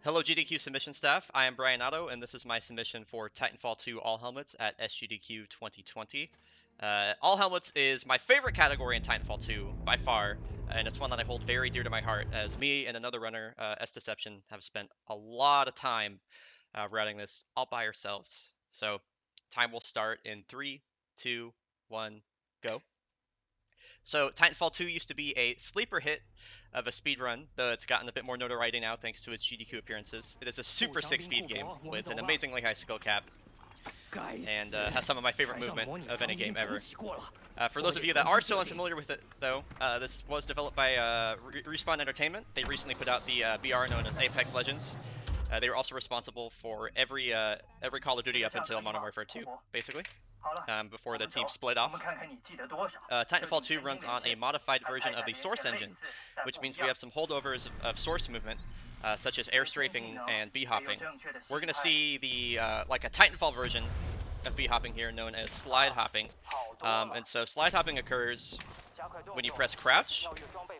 Hello GDQ submission staff, I am Brian Otto, and this is my submission for Titanfall 2 All Helmets at SGDQ 2020. All Helmets is my favorite category in Titanfall 2, by far, and it's one that I hold very dear to my heart, as me and another runner, S-Deception, have spent a lot of time routing this all by ourselves. So, time will start in 3, 2, 1, go. So Titanfall 2 used to be a sleeper hit of a speedrun, though it's gotten a bit more notoriety now thanks to its GDQ appearances. It is a super sick speed game with an amazingly high skill cap and has some of my favorite movement of any game ever. For those of you that are still unfamiliar with it, though, this was developed by Respawn Entertainment. They recently put out the BR known as Apex Legends. They were also responsible for every Call of Duty up until Modern Warfare 2, basically. Before the team split off. Titanfall 2 runs on a modified version of the Source engine, which means we have some holdovers of Source movement, such as air strafing and B-hopping. We're going to see the like a Titanfall version of B-hopping here, known as slide hopping. And so slide hopping occurs when you press crouch,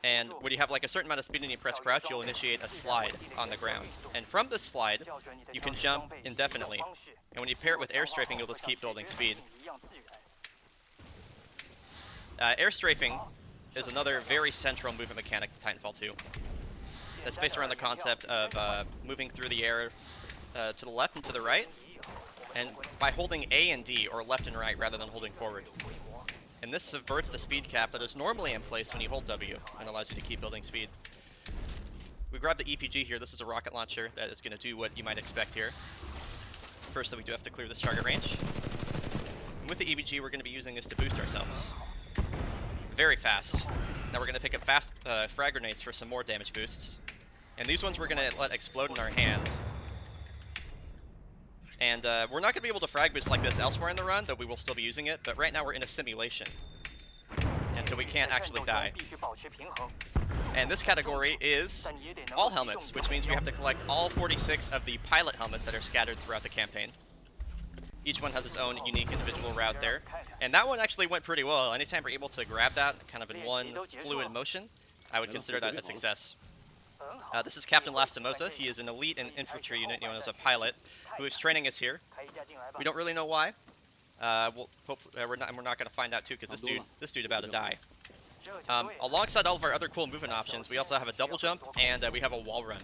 and when you have like a certain amount of speed and you press crouch, you'll initiate a slide on the ground. And from this slide, you can jump indefinitely. And when you pair it with air strafing, you'll just keep building speed. Air strafing is another very central movement mechanic to Titanfall 2. That's based around the concept of moving through the air to the left and to the right, and by holding A and D, or left and right, rather than holding forward. And this subverts the speed cap that is normally in place when you hold W, and allows you to keep building speed. We grabbed the EPG here. This is a rocket launcher that is going to do what you might expect here. First, though, we do have to clear this target range. And with the EPG, we're going to be using this to boost ourselves. Very fast. Now we're going to pick up fast frag grenades for some more damage boosts. And these ones we're going to let explode in our hand. And we're not going to be able to frag boost like this elsewhere in the run, though we will still be using it. But right now we're in a simulation. And so we can't actually die. And this category is all helmets, which means we have to collect all 46 of the pilot helmets that are scattered throughout the campaign. Each one has its own unique individual route there. And that one actually went pretty well. Anytime we're able to grab that kind of in one fluid motion, I would consider that a success. This is Captain Lastimosa. He is an elite and infantry unit known as a pilot, who is training us here. We don't really know why. We're not going to find out too, because this dude about to die. Alongside all of our other cool movement options, we also have a double jump and we have a wall run.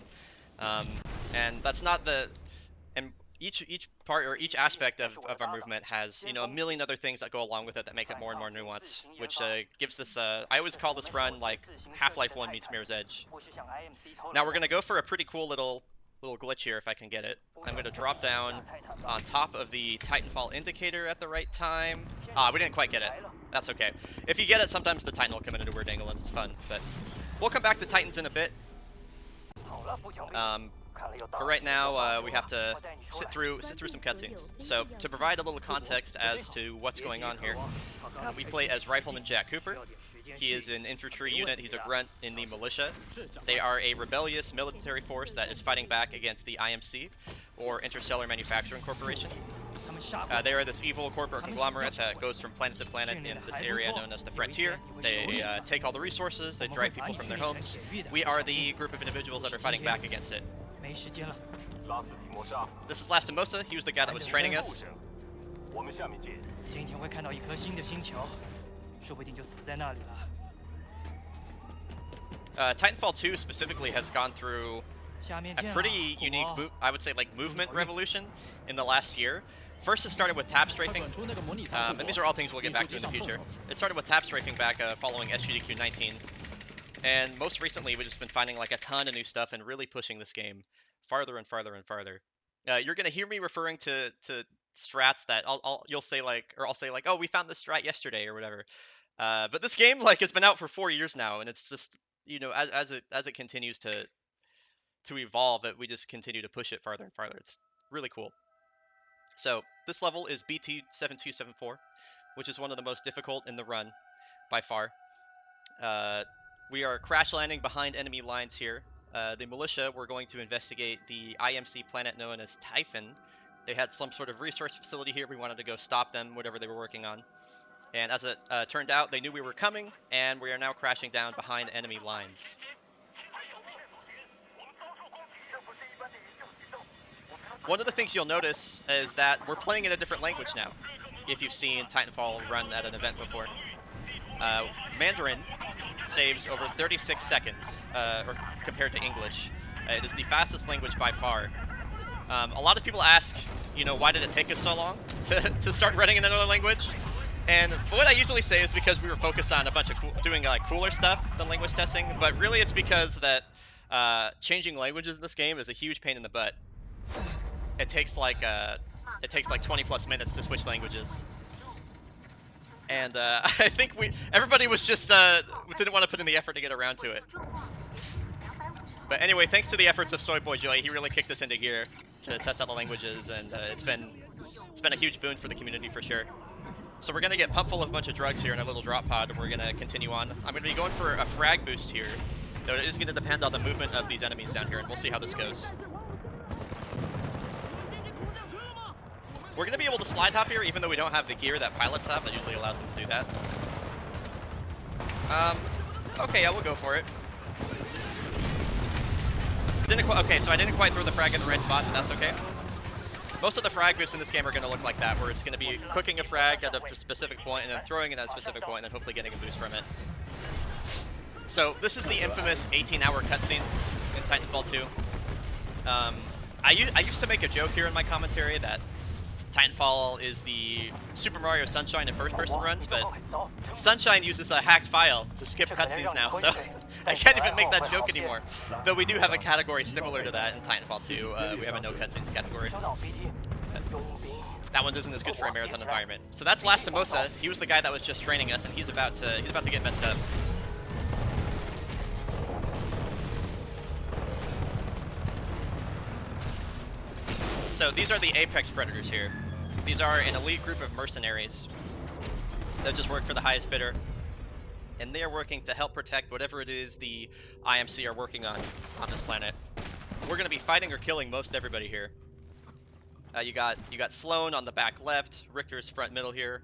And that's not the... And each part or each aspect of our movement has, you know, a million other things that go along with it that make it more and more nuanced, which gives this, I always call this run like Half-Life 1 meets Mirror's Edge. Now we're going to go for a pretty cool little glitch here if I can get it. I'm going to drop down on top of the Titanfall indicator at the right time. We didn't quite get it. That's okay. If you get it, sometimes the Titan will come in at a weird angle and it's fun, but we'll come back to Titans in a bit. For right now, we have to sit through some cutscenes. So, to provide a little context as to what's going on here, we play as Rifleman Jack Cooper. He is an infantry unit. He's a grunt in the militia. They are a rebellious military force that is fighting back against the IMC, or Interstellar Manufacturing Corporation. They are this evil corporate conglomerate that goes from planet to planet in this area known as the Frontier. They take all the resources, they drive people from their homes. We are the group of individuals that are fighting back against it. This is Lastimosa. He was the guy that was training us. Titanfall 2 specifically has gone through a pretty unique, I would say, like movement revolution in the last year. First, it started with tap strafing, and these are all things we'll get back to in the future. It started with tap strafing back following SGDQ 19, and most recently we've just been finding like a ton of new stuff and really pushing this game farther and farther and farther. You're gonna hear me referring to strats that I'll say like, oh, we found this strat yesterday or whatever. But this game like has been out for 4 years now, and it's just, you know, as it continues to evolve, that we just continue to push it farther and farther. It's really cool. So this level is BT7274, which is one of the most difficult in the run by far. We are crash landing behind enemy lines here. The militia were going to investigate the IMC planet known as Typhon. They had some sort of research facility here. We wanted to go stop them, whatever they were working on. And as it turned out, they knew we were coming, and we are now crashing down behind enemy lines. one of the things you'll notice is that we're playing in a different language now. If you've seen Titanfall run at an event before. Mandarin saves over 36 seconds or compared to English. It is the fastest language by far. A lot of people ask, you know, why did it take us so long to start running in another language? And what I usually say is because we were focused on a bunch of doing like cooler stuff than language testing, but really it's because that changing languages in this game is a huge pain in the butt. It takes like 20 plus minutes to switch languages. And I think everybody was just didn't want to put in the effort to get around to it. But anyway, thanks to the efforts of Soy Boy Joy, he really kicked us into gear to test out the languages, and it's been a huge boon for the community for sure. So we're gonna get pumped full of a bunch of drugs here in a little drop pod, and we're gonna continue on. I'm gonna be going for a frag boost here, though it is gonna depend on the movement of these enemies down here, and we'll see how this goes. We're gonna be able to slide hop here, even though we don't have the gear that pilots have. That usually allows them to do that. Okay, yeah, we'll go for it. Okay, so I didn't quite throw the frag in the right spot, but that's okay. Most of the frag boosts in this game are gonna look like that, where it's gonna be cooking a frag at a specific point, and then throwing it at a specific point, and then hopefully getting a boost from it. So this is the infamous 18-hour cutscene in Titanfall 2. I used to make a joke here in my commentary that Titanfall is the Super Mario Sunshine in first-person runs, but Sunshine uses a hacked file to skip cutscenes now, so I can't even make that joke anymore. Though we do have a category similar to that in Titanfall 2. We have a no cutscenes category. That one isn't as good for a marathon environment. So that's Last Samosa. He was the guy that was just training us, and he's about to get messed up. So these are the apex predators here. These are an elite group of mercenaries that just work for the highest bidder, and they are working to help protect whatever it is the IMC are working on this planet. We're going to be fighting or killing most everybody here. You got Sloan on the back left, Richter's front middle here,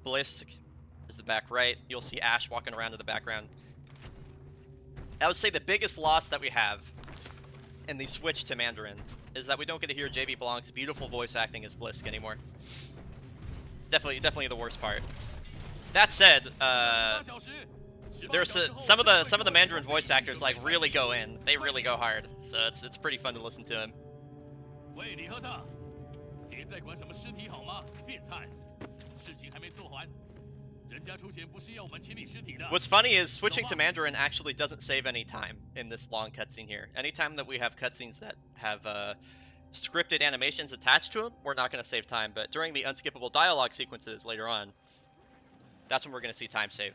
Blisk is the back right. You'll see Ash walking around in the background. I would say the biggest loss that we have in the switch to Mandarin is that we don't get to hear JB Blanc's beautiful voice acting as Blisk anymore. Definitely the worst part. That said, there's some of the Mandarin voice actors like really go in. They really go hard. So it's pretty fun to listen to him. What's funny is switching to Mandarin actually doesn't save any time in this long cutscene here. Anytime that we have cutscenes that have scripted animations attached to them, we're not going to save time. But during the unskippable dialogue sequences later on, that's when we're going to see time save.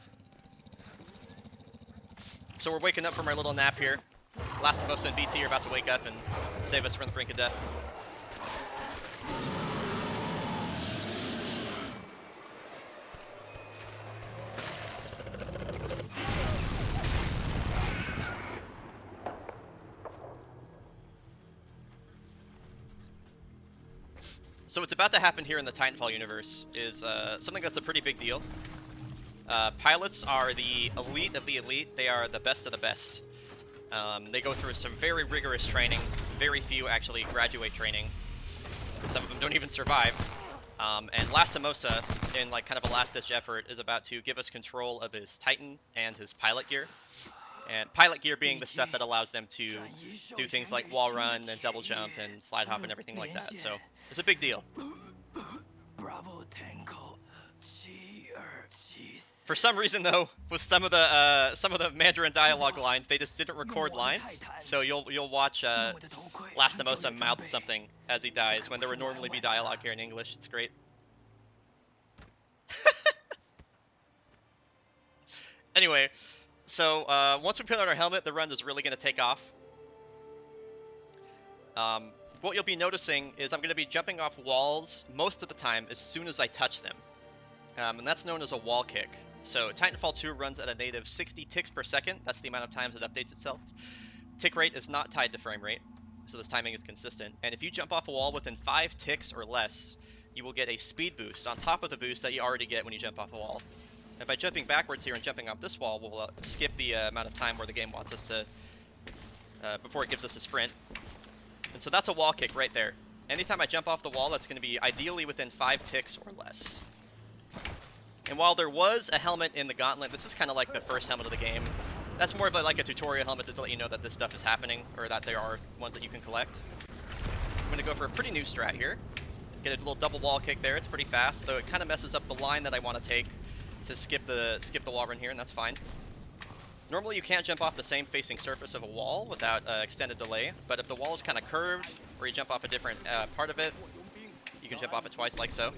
So we're waking up from our little nap here. Last of Us and BT are about to wake up and save us from the brink of death. So what's about to happen here in the Titanfall universe is something that's a pretty big deal. Pilots are the elite of the elite. They are the best of the best. They go through some very rigorous training. Very few actually graduate training. Some of them don't even survive. And Last Samosa, in like kind of a last-ditch effort, is about to give us control of his Titan and his pilot gear. And pilot gear being the stuff that allows them to do things like wall run and double jump and slide hop and everything like that. So it's a big deal. For some reason, though, with some of the Mandarin dialogue lines, they just didn't record lines. So you'll watch Last Samosa mouth something as he dies when there would normally be dialogue here in English. It's great. Anyway. So, once we put on our helmet, the run is really going to take off. What you'll be noticing is I'm going to be jumping off walls most of the time as soon as I touch them. And that's known as a wall kick. So, Titanfall 2 runs at a native 60 ticks per second. That's the amount of times it updates itself. Tick rate is not tied to frame rate, so this timing is consistent. And if you jump off a wall within 5 ticks or less, you will get a speed boost on top of the boost that you already get when you jump off a wall. And by jumping backwards here and jumping off this wall, we'll skip the amount of time where the game wants us to, before it gives us a sprint. And so that's a wall kick right there. Anytime I jump off the wall, that's going to be ideally within 5 ticks or less. And while there was a helmet in the gauntlet, this is kind of like the first helmet of the game. That's more of like a tutorial helmet to let you know that this stuff is happening, or that there are ones that you can collect. I'm going to go for a pretty new strat here. Get a little double wall kick there. It's pretty fast, though it kind of messes up the line that I want to take to skip the wall run here, and that's fine. Normally you can't jump off the same facing surface of a wall without extended delay, but if the wall is kind of curved, or you jump off a different part of it, you can jump off it twice like so.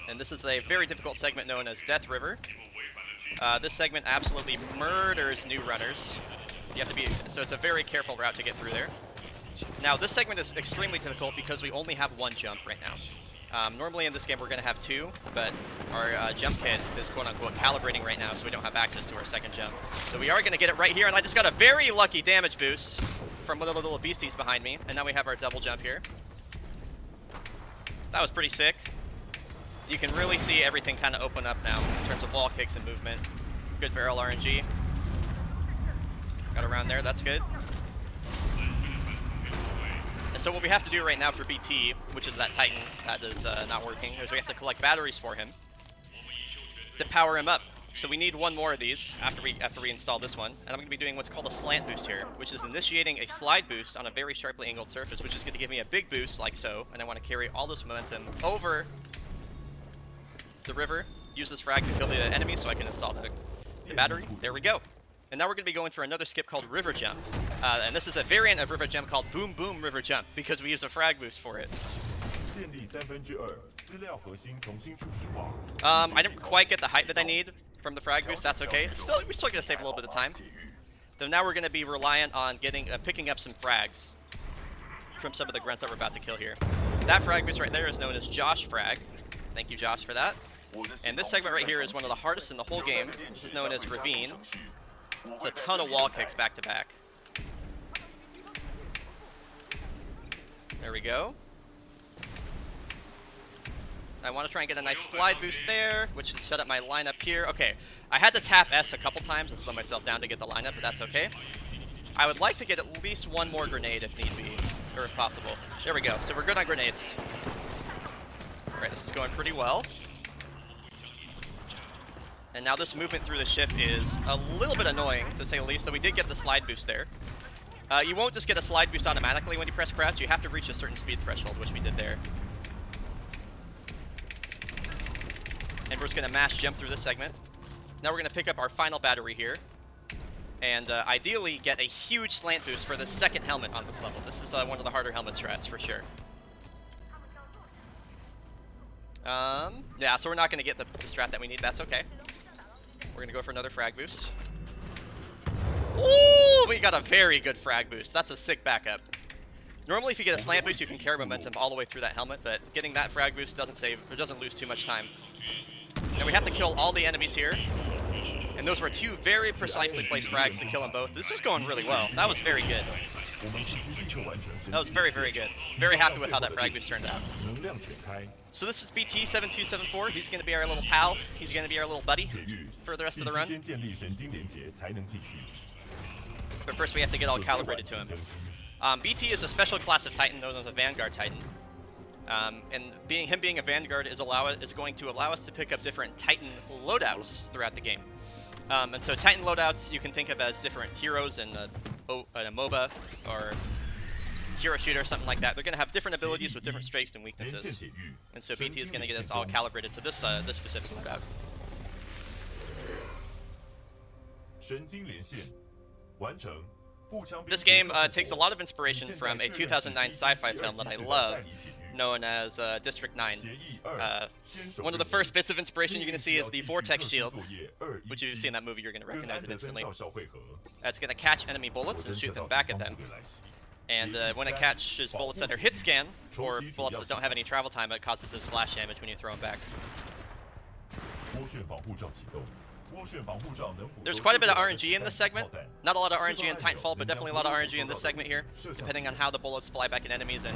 And this is a very difficult segment known as Death River. This segment absolutely murders new runners. You have to be, so it's a very careful route to get through there. Now this segment is extremely difficult because we only have 1 jump right now. Normally in this game we're going to have 2, but our jump kit is quote-unquote calibrating right now, so we don't have access to our second jump. So we are going to get it right here, and I just got a very lucky damage boost from one of the little beasties behind me, and now we have our double jump here. That was pretty sick. You can really see everything kind of open up now in terms of wall kicks and movement. Good barrel RNG. Got around there, that's good. So what we have to do right now for BT, which is that Titan that is not working, is we have to collect batteries for him to power him up. So we need 1 more of these after we install this one, and I'm going to be doing what's called a slant boost here, which is initiating a slide boost on a very sharply angled surface, which is going to give me a big boost like so, and I want to carry all this momentum over the river, use this frag to kill the enemy so I can install the battery. There we go. And now we're going to be going for another skip called River Jump. And this is a variant of River Jump called Boom Boom River Jump because we use a frag boost for it. I didn't quite get the height that I need from the frag boost. That's okay. We're still going to save a little bit of time. So now we're going to be reliant on picking up some frags from some of the grunts that we're about to kill here. That frag boost right there is known as Josh Frag. Thank you, Josh, for that. And this segment right here is one of the hardest in the whole game. This is known as Ravine. It's a ton of wall kicks back to back. There we go. I want to try and get a nice slide boost there, which is set up my lineup here. Okay, I had to tap S a couple times and slow myself down to get the lineup, but that's okay. I would like to get at least 1 more grenade if need be, or if possible. There we go. So we're good on grenades. Alright, this is going pretty well. And now this movement through the ship is a little bit annoying, to say the least, though we did get the slide boost there. You won't just get a slide boost automatically when you press crouch. You have to reach a certain speed threshold, which we did there. And we're just going to mash jump through this segment. Now we're going to pick up our final battery here. And ideally get a huge slant boost for the second helmet on this level. This is one of the harder helmet strats for sure. Yeah, so we're not going to get the strat that we need. That's okay. We're going to go for another frag boost. Ooh, we got a very good frag boost. That's a sick backup. Normally, if you get a slant boost, you can carry momentum all the way through that helmet, but getting that frag boost doesn't lose too much time. And we have to kill all the enemies here. And those were 2 very precisely placed frags to kill them both. This is going really well. That was very good. That was very, very good. Very happy with how that frag boost turned out. So this is BT7274. He's going to be our little pal. He's going to be our little buddy for the rest of the run. But first we have to get all calibrated to him. BT is a special class of Titan known as a Vanguard Titan. And him being a Vanguard is going to allow us to pick up different Titan loadouts throughout the game. And so Titan loadouts you can think of as different heroes in a MOBA or hero shooter or something like that. They're going to have different abilities with different strengths and weaknesses. And so BT is going to get us all calibrated to this specific loadout. This game takes a lot of inspiration from a 2009 sci-fi film that I love, known as District 9. One of the first bits of inspiration you're going to see is the Vortex Shield, which if you see in that movie, you're going to recognize it instantly. It's going to catch enemy bullets and shoot them back at them. And when it catches bullets that are hit scan, or bullets that don't have any travel time, it causes this splash damage when you throw them back. There's quite a bit of RNG in this segment. Not a lot of RNG in Titanfall, but definitely a lot of RNG in this segment here, depending on how the bullets fly back at enemies, and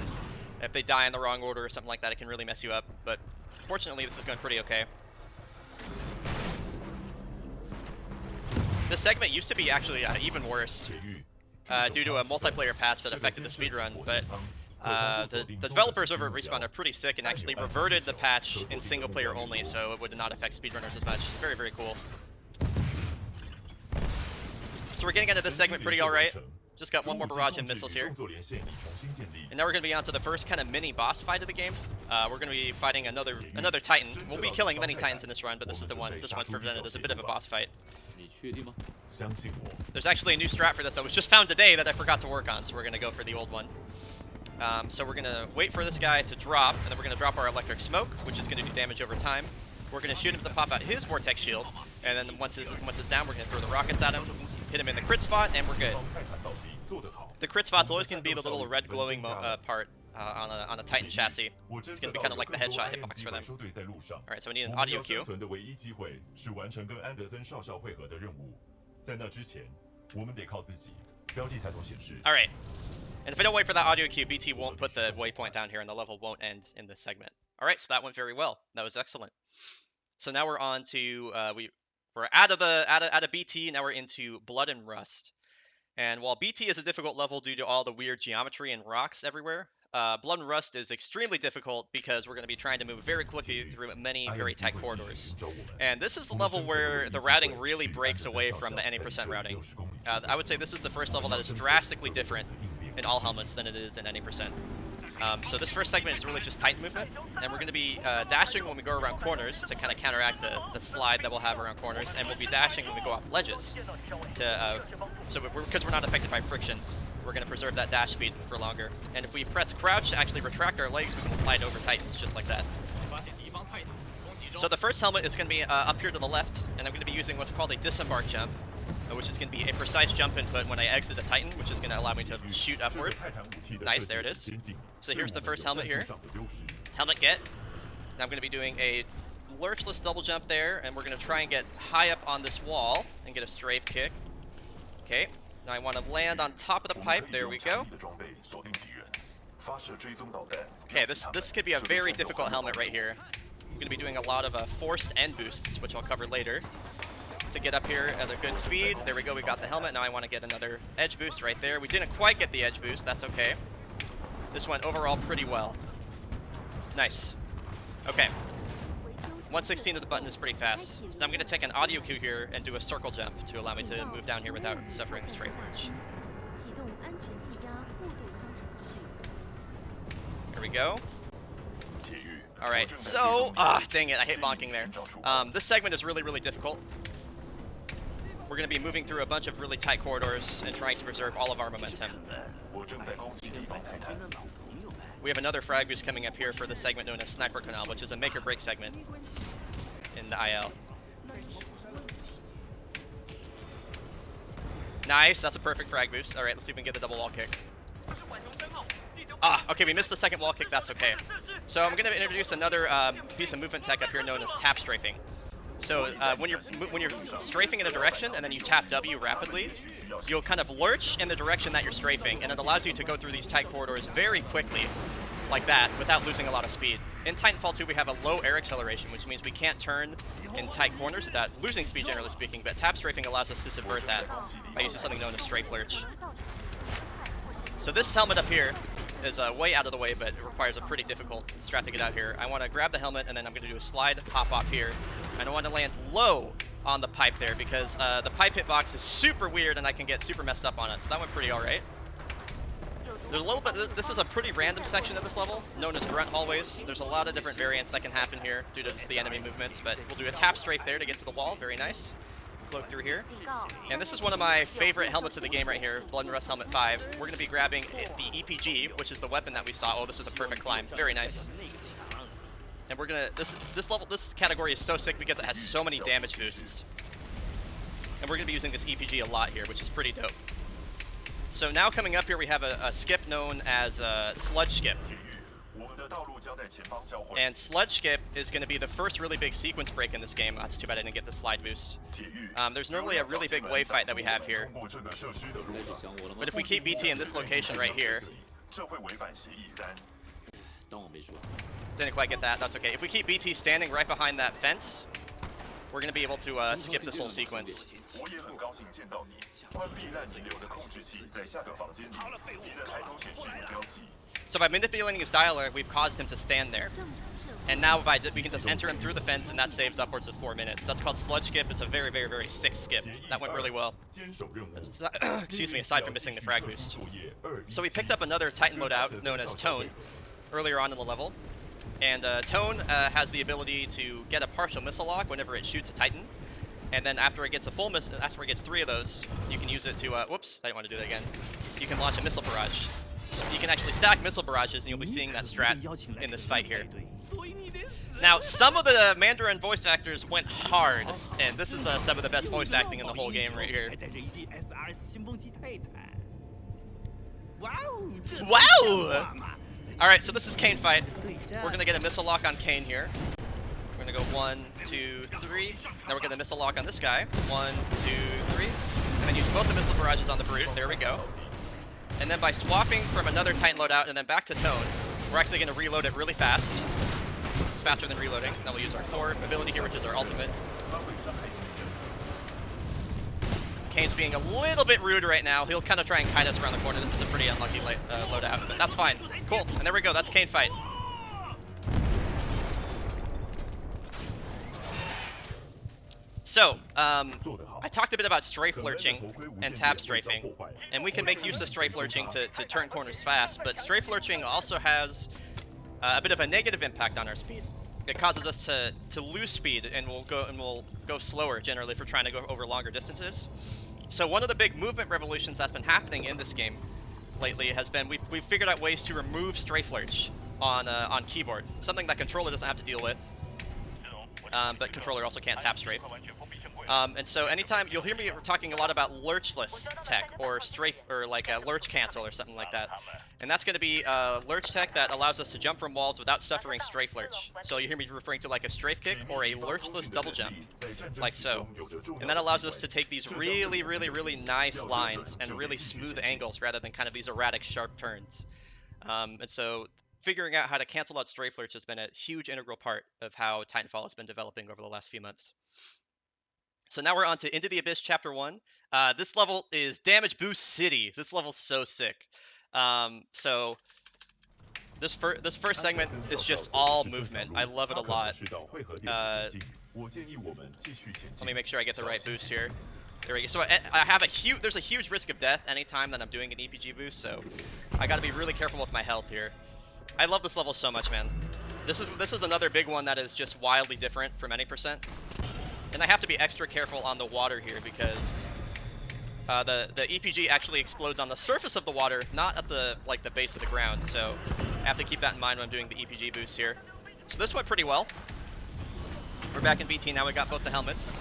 if they die in the wrong order or something like that, it can really mess you up. But fortunately, this is going pretty okay. This segment used to be actually even worse. due to a multiplayer patch that affected the speedrun, but the developers over at Respawn are pretty sick and actually reverted the patch in single player only, so it would not affect speedrunners as much. Very, very cool. So we're getting into this segment pretty alright. Just got one more barrage and missiles here. And now we're going to be on to the first kind of mini boss fight of the game. We're going to be fighting another Titan. We'll be killing many Titans in this run, but this is the one. This one's presented as a bit of a boss fight. There's actually a new strat for this that was just found today that I forgot to work on, so we're going to go for the old one. So we're going to wait for this guy to drop, and then we're going to drop our electric smoke, which is going to do damage over time. We're going to shoot him to pop out his vortex shield, and then once it's down, we're going to throw the rockets at him, hit him in the crit spot, and we're good. The crit spot's always going to be the little red glowing part on a Titan chassis. It's going to be kind of like the headshot hitbox for them. Alright, so we need an audio cue. Alright. And if I don't wait for that audio cue, BT won't put the waypoint down here and the level won't end in this segment. Alright, so that went very well. That was excellent. So now we're on to, we're out of BT, now we're into Blood and Rust. And while BT is a difficult level due to all the weird geometry and rocks everywhere, Blood and Rust is extremely difficult because we're going to be trying to move very quickly through many very tight corridors. And this is the level where the routing really breaks away from the any percent routing. I would say this is the first level that is drastically different in all helmets than it is in any percent. So this first segment is really just Titan movement, and we're going to be dashing when we go around corners to kind of counteract the slide that we'll have around corners, and we'll be dashing when we go off ledges because we're not affected by friction. We're going to preserve that dash speed for longer. And if we press crouch to actually retract our legs, we can slide over Titans just like that. So the first helmet is going to be up here to the left, and I'm going to be using what's called a disembark jump, which is going to be a precise jump input when I exit a Titan, which is going to allow me to shoot upward. Nice, there it is. So here's the first helmet here. Helmet get. Now I'm going to be doing a lurchless double jump there, and we're going to try and get high up on this wall and get a strafe kick. Okay. Now I want to land on top of the pipe. There we go. Okay, this could be a very difficult helmet right here. I'm going to be doing a lot of forced end boosts, which I'll cover later, to get up here at a good speed. There we go, we got the helmet. Now I want to get another edge boost right there. We didn't quite get the edge boost, that's okay. This went overall pretty well. Nice. Okay. 1/16 of the button is pretty fast. So I'm going to take an audio cue here and do a circle jump to allow me to move down here without suffering a strafe lurch. Here we go. Alright, so, dang it, I hate bonking there. This segment is really, really difficult. We're going to be moving through a bunch of really tight corridors and trying to preserve all of our momentum. We have another frag boost coming up here for the segment known as Sniper Canal, which is a make or break segment in the IL. Nice, that's a perfect frag boost. Alright, let's see if we can get the double wall kick. Okay, we missed the second wall kick, that's okay. So I'm going to introduce another piece of movement tech up here known as tap strafing. So when you're strafing in a direction and then you tap W rapidly, you'll kind of lurch in the direction that you're strafing, and it allows you to go through these tight corridors very quickly, like that, without losing a lot of speed. In Titanfall 2, we have a low air acceleration, which means we can't turn in tight corners without losing speed, generally speaking, but tap strafing allows us to subvert that by using something known as strafe lurch. So this helmet up here is way out of the way, but it requires a pretty difficult strat to get out here. I want to grab the helmet, and then I'm going to do a slide hop off here. I don't want to land low on the pipe there because the pipe hitbox is super weird and I can get super messed up on it. So that went pretty alright. There's a little bit. This is a pretty random section of this level, known as grunt hallways. There's a lot of different variants that can happen here due to the enemy movements, but we'll do a tap strafe there to get to the wall. Very nice. Cloak through here. And this is one of my favorite helmets of the game right here, Blood and Rust Helmet 5. We're going to be grabbing the EPG, which is the weapon that we saw. Oh, this is a perfect climb. Very nice. And we're gonna this category is so sick because it has so many damage boosts. And we're gonna be using this EPG a lot here, which is pretty dope. So now coming up here we have a skip known as Sludge Skip. And Sludge Skip is going to be the first really big sequence break in this game. That's too bad I didn't get the slide boost. There's normally a really big wave fight that we have here. But if we keep BT in this location right here... Didn't quite get that, that's okay. If we keep BT standing right behind that fence, we're going to be able to skip this whole sequence. So by manipulating his dialogue, we've caused him to stand there. And now we can just enter him through the fence, and that saves upwards of 4 minutes. That's called sludge skip. It's a very, very, very sick skip. That went really well. Excuse me, aside from missing the frag boost. So we picked up another Titan loadout known as Tone earlier on in the level. And Tone has the ability to get a partial missile lock whenever it shoots a Titan. And then after it gets a full missile, after it gets 3 of those, you can use it to, whoops, I didn't want to do that again. You can launch a missile barrage. So you can actually stack missile barrages, and you'll be seeing that strat in this fight here. Now, some of the Mandarin voice actors went hard, and this is some of the best voice acting in the whole game right here. Wow! Alright, so this is Kane fight. We're gonna get a missile lock on Kane here. We're gonna go 1, 2, 3. Now we're gonna missile lock on this guy. 1, 2, 3. And then use both the missile barrages on the Brute. There we go. And then by swapping from another Titan loadout and then back to Tone, we're actually gonna reload it really fast. It's faster than reloading. Then we'll use our core ability here, which is our ultimate. Kane's being a little bit rude right now. He'll kind of try and kite us around the corner. This is a pretty unlucky loadout, but that's fine. Cool, and there we go. That's Kane fight. So, I talked a bit about strafe lurching and tab strafing, and we can make use of strafe lurching to turn corners fast, but strafe lurching also has a bit of a negative impact on our speed. It causes us to lose speed, and we'll go slower generally if we're trying to go over longer distances. So one of the big movement revolutions that's been happening in this game lately has been we've figured out ways to remove strafe lurch on keyboard, something that controller doesn't have to deal with, but controller also can't tap strafe. And so anytime you'll hear me talking a lot about lurchless tech or strafe or like a lurch cancel or something like that, and that's going to be a lurch tech that allows us to jump from walls without suffering strafe lurch. So you hear me referring to like a strafe kick or a lurchless double jump, like so, and that allows us to take these really, really, really nice lines and really smooth angles rather than kind of these erratic sharp turns. And so figuring out how to cancel out strafe lurch has been a huge integral part of how Titanfall has been developing over the last few months. So now we're on to Into the Abyss Chapter 1. This level is Damage Boost City. This level's so sick. So this first segment is just all movement. I love it a lot. Let me make sure I get the right boost here. There we go. So I have there's a huge risk of death anytime that I'm doing an EPG boost, so I got to be really careful with my health here. I love this level so much, man. This is another big one that is just wildly different from any percent. And I have to be extra careful on the water here because the EPG actually explodes on the surface of the water, not at the base of the ground. So I have to keep that in mind when I'm doing the EPG boost here. So this went pretty well. We're back in BT now. We got both the helmets.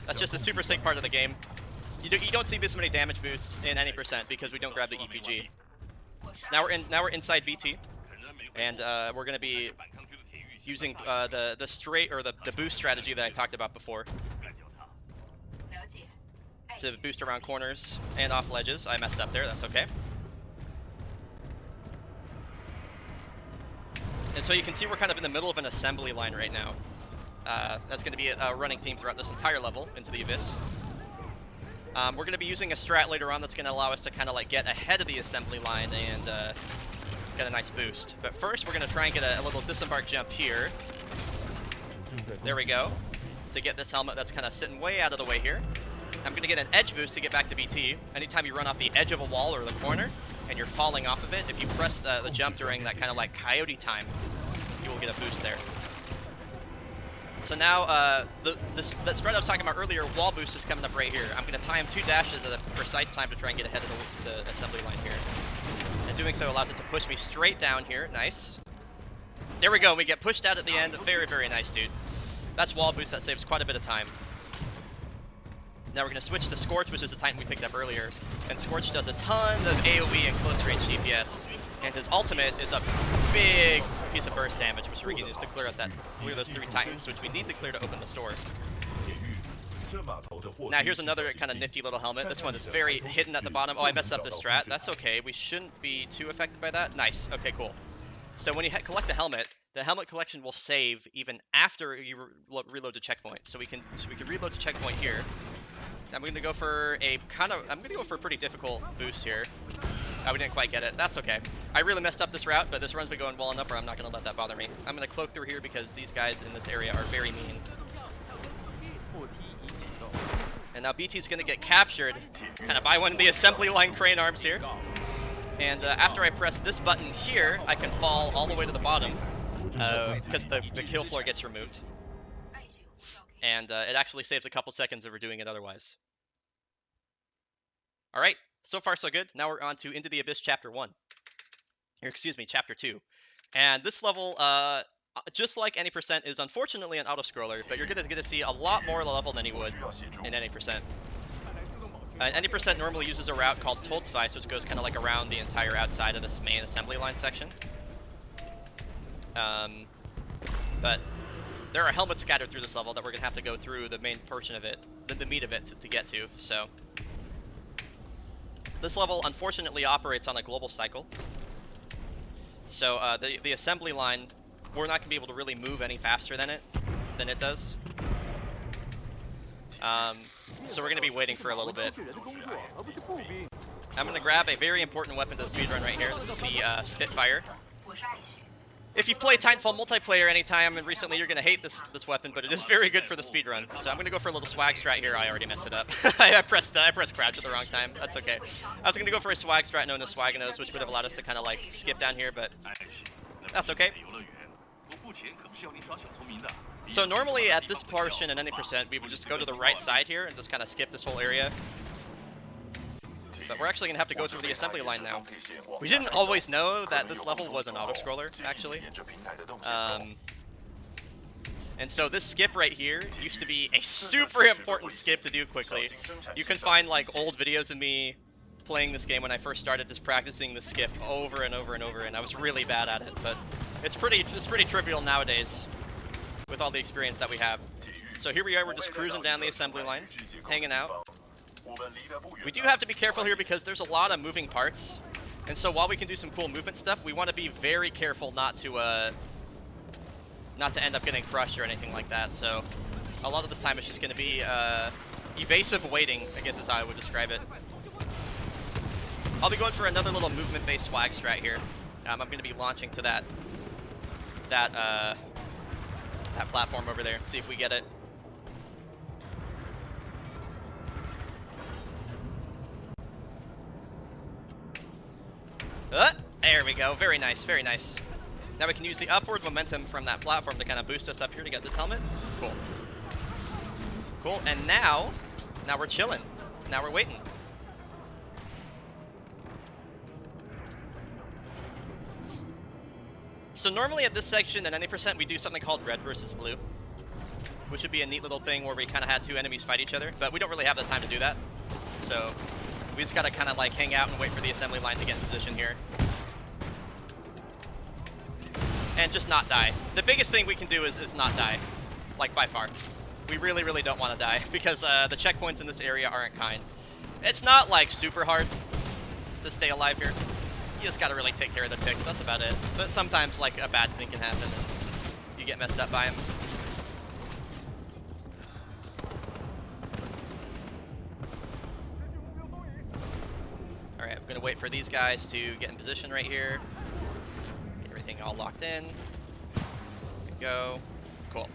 That's just a super sick part of the game. You don't see this many damage boosts in any percent because we don't grab the EPG. So now we're inside BT, and we're gonna be using the straight or the boost strategy that I talked about before to boost around corners and off ledges. I messed up there. That's okay. And so you can see we're kind of in the middle of an assembly line right now. That's going to be a running theme throughout this entire level, Into the Abyss. We're going to be using a strat later on that's going to allow us to kind of like get ahead of the assembly line and get a nice boost. But first, we're going to try and get a little disembark jump here. There we go. To get this helmet that's kind of sitting way out of the way here. I'm going to get an edge boost to get back to BT. Anytime you run off the edge of a wall or the corner and you're falling off of it, if you press the jump during that kind of like coyote time, you will get a boost there. So now, that strat I was talking about earlier, wall boost is coming up right here. I'm going to time 2 dashes at a precise time to try and get ahead of the assembly line here. And doing so allows it to push me straight down here. Nice. There we go. We get pushed out at the end. Very, very nice, dude. That's wall boost. That saves quite a bit of time. Now we're going to switch to Scorch, which is a Titan we picked up earlier. And Scorch does a ton of AoE and close range DPS. And his ultimate is a big piece of burst damage, which we can use to clear those 3 Titans, which we need to clear to open the store. Now here's another kind of nifty little helmet. This one is very hidden at the bottom. Oh, I messed up the strat. That's okay. We shouldn't be too affected by that. Nice. Okay, cool. So when you collect a helmet, the helmet collection will save even after you reload the checkpoint. So we can reload the checkpoint here. I'm gonna go for a pretty difficult boost here. Oh, we didn't quite get it. That's okay. I really messed up this route, but this run's been going well enough where I'm not gonna let that bother me. I'm gonna cloak through here because these guys in this area are very mean. And now BT's gonna get captured kind of by one of the assembly line crane arms here. And after I press this button here, I can fall all the way to the bottom because the kill floor gets removed. And it actually saves a couple seconds of doing it otherwise. Alright, so far so good. Now we're on to Into the Abyss Chapter 1. Or excuse me, Chapter 2. And this level, just like any percent, is unfortunately an auto-scroller, but you're going to get to see a lot more level than you would in any percent. Any percent normally uses a route called Tolzweis, which goes kind of like around the entire outside of this main assembly line section. But there are helmets scattered through this level that we're going to have to go through the main portion of it, the meat of it to get to, so. This level unfortunately operates on a global cycle. So the assembly line, we're not going to be able to really move any faster than it does. So we're going to be waiting for a little bit. I'm going to grab a very important weapon to speedrun right here. This is the Spitfire. If you play Titanfall multiplayer anytime and recently, you're going to hate this weapon, but it is very good for the speedrun. So I'm going to go for a little swag strat here. I already messed it up. I pressed crouch at the wrong time. That's okay. I was going to go for a swag strat known as Swaganos, which would have allowed us to kind of like skip down here, but that's okay. So normally at this portion in any percent, we would just go to the right side here and just kind of skip this whole area. But we're actually going to have to go through the assembly line now. We didn't always know that this level was an auto-scroller, actually. And so this skip right here used to be a super important skip to do quickly. You can find like old videos of me playing this game when I first started just practicing the skip over and over and over, and I was really bad at it. But it's pretty trivial nowadays with all the experience that we have. So here we are, we're just cruising down the assembly line, hanging out. We do have to be careful here because there's a lot of moving parts. And so while we can do some cool movement stuff, we want to be very careful not to end up getting crushed or anything like that. So a lot of this time it's just going to be evasive waiting, I guess is how I would describe it. I'll be going for another little movement-based swag strat here. I'm going to be launching to that platform over there. See if we get it. There we go. Very nice, very nice. Now we can use the upward momentum from that platform to kind of boost us up here to get this helmet. Cool. Cool, and now we're chilling. Now we're waiting. So normally at this section in any percent we do something called red versus blue, which would be a neat little thing where we kind of had two enemies fight each other, but we don't really have the time to do that. So we just gotta kind of like hang out and wait for the assembly line to get in position here. And just not die. The biggest thing we can do is not die, like by far. We really, really don't want to die because the checkpoints in this area aren't kind. It's not like super hard to stay alive here. You just gotta really take care of the ticks, that's about it. But sometimes like a bad thing can happen and you get messed up by them. Alright, I'm gonna wait for these guys to get in position right here. Get everything all locked in. There we go. Cool.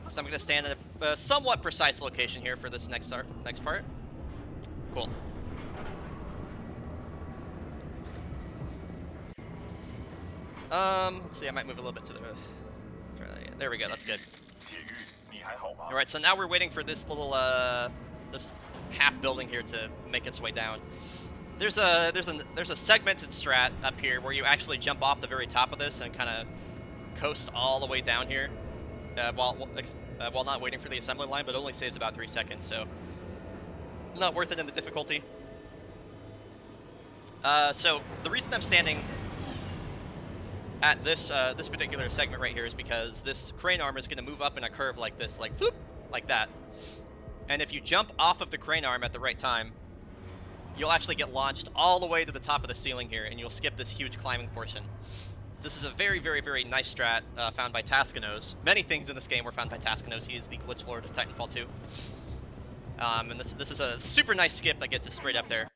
So I'm gonna stand in a somewhat precise location here for this next part. Cool. Let's see, I might move a little bit to the... There we go, that's good. Alright, so now we're waiting for this little, this half building here to make its way down. There's a segmented strat up here where you actually jump off the very top of this and kind of coast all the way down here while not waiting for the assembly line, but it only saves about 3 seconds, so not worth it in the difficulty. So the reason I'm standing at this particular segment right here is because this crane arm is going to move up in a curve like this, like whoop, like that. And if you jump off of the crane arm at the right time, you'll actually get launched all the way to the top of the ceiling here, and you'll skip this huge climbing portion. This is a very, very, very nice strat found by Taskinos. Many things in this game were found by Taskinos. He is the glitch lord of Titanfall 2. And this is a super nice skip that gets us straight up there.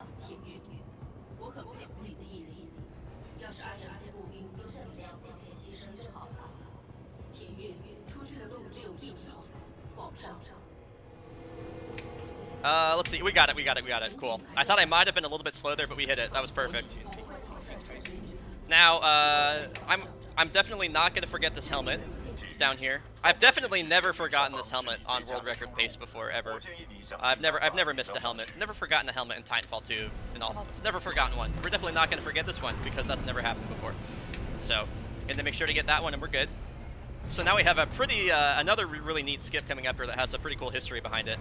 Let's see. We got it. Cool. I thought I might have been a little bit slow there, but we hit it. That was perfect. Now, I'm definitely not gonna forget this helmet down here. I've definitely never forgotten this helmet on world record pace before, ever. I've never missed a helmet. Never forgotten a helmet in Titanfall 2 in all helmets. Never forgotten one. We're definitely not gonna forget this one because that's never happened before. So, and then make sure to get that one, and we're good. So now we have a pretty, another really neat skip coming up here that has a pretty cool history behind it.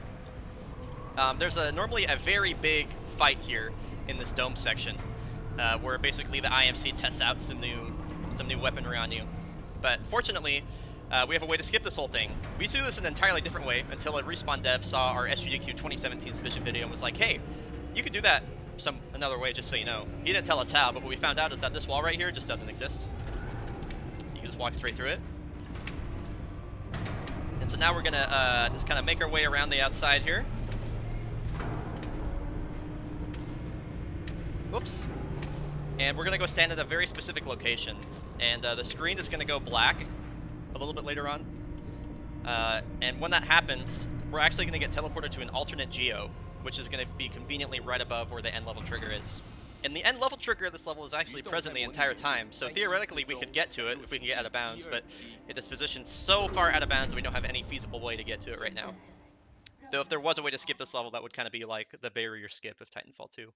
There's normally a very big fight here in this dome section, where basically the IMC tests out some new weaponry on you. But fortunately, we have a way to skip this whole thing. We do this an entirely different way until a Respawn dev saw our SGDQ 2017 submission video and was like, hey, you could do that another way, just so you know. He didn't tell us how, but what we found out is that this wall right here just doesn't exist. You can just walk straight through it. And so now we're gonna just kind of make our way around the outside here. Whoops. And we're gonna go stand at a very specific location. And the screen is gonna go black a little bit later on. And when that happens, we're actually gonna get teleported to an alternate geo, which is gonna be conveniently right above where the end level trigger is. And the end level trigger of this level is actually present the entire time, so theoretically we could get to it if we can get out of bounds, but it is positioned so far out of bounds that we don't have any feasible way to get to it right now. Though if there was a way to skip this level, that would kind of be like the barrier skip of Titanfall 2.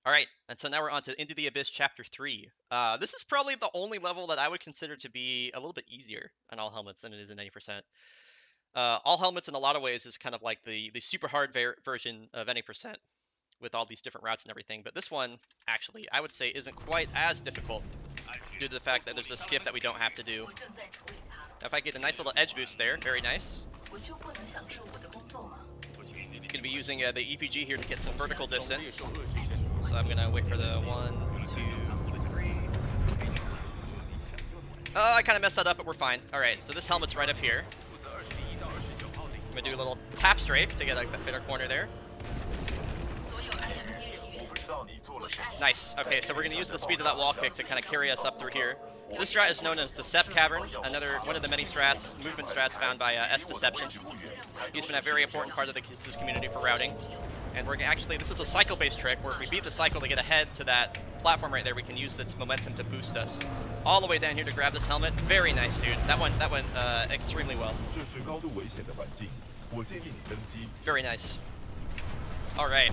Alright, and so now we're on to Into the Abyss Chapter 3. This is probably the only level that I would consider to be a little bit easier on all helmets than it is in 90%. All helmets in a lot of ways is kind of like the super hard version of any percent, with all these different routes and everything, but this one, actually, I would say isn't quite as difficult due to the fact that there's a skip that we don't have to do. Now if I get a nice little edge boost there, very nice. Gonna be using the EPG here to get some vertical distance. So I'm gonna wait for the 1, 2, 3. Oh, I kind of messed that up, but we're fine. Alright, so this helmet's right up here. I'm gonna do a little tap strafe to get a better corner there. Nice. Okay, so we're going to use the speed of that wall kick to kind of carry us up through here. This strat is known as Decept Caverns, one of the many movement strats found by S Deception. He's been a very important part of this community for routing. And this is a cycle-based trick where if we beat the cycle to get ahead to that platform right there, we can use its momentum to boost us all the way down here to grab this helmet. Very nice, dude. That went extremely well. Very nice. All right.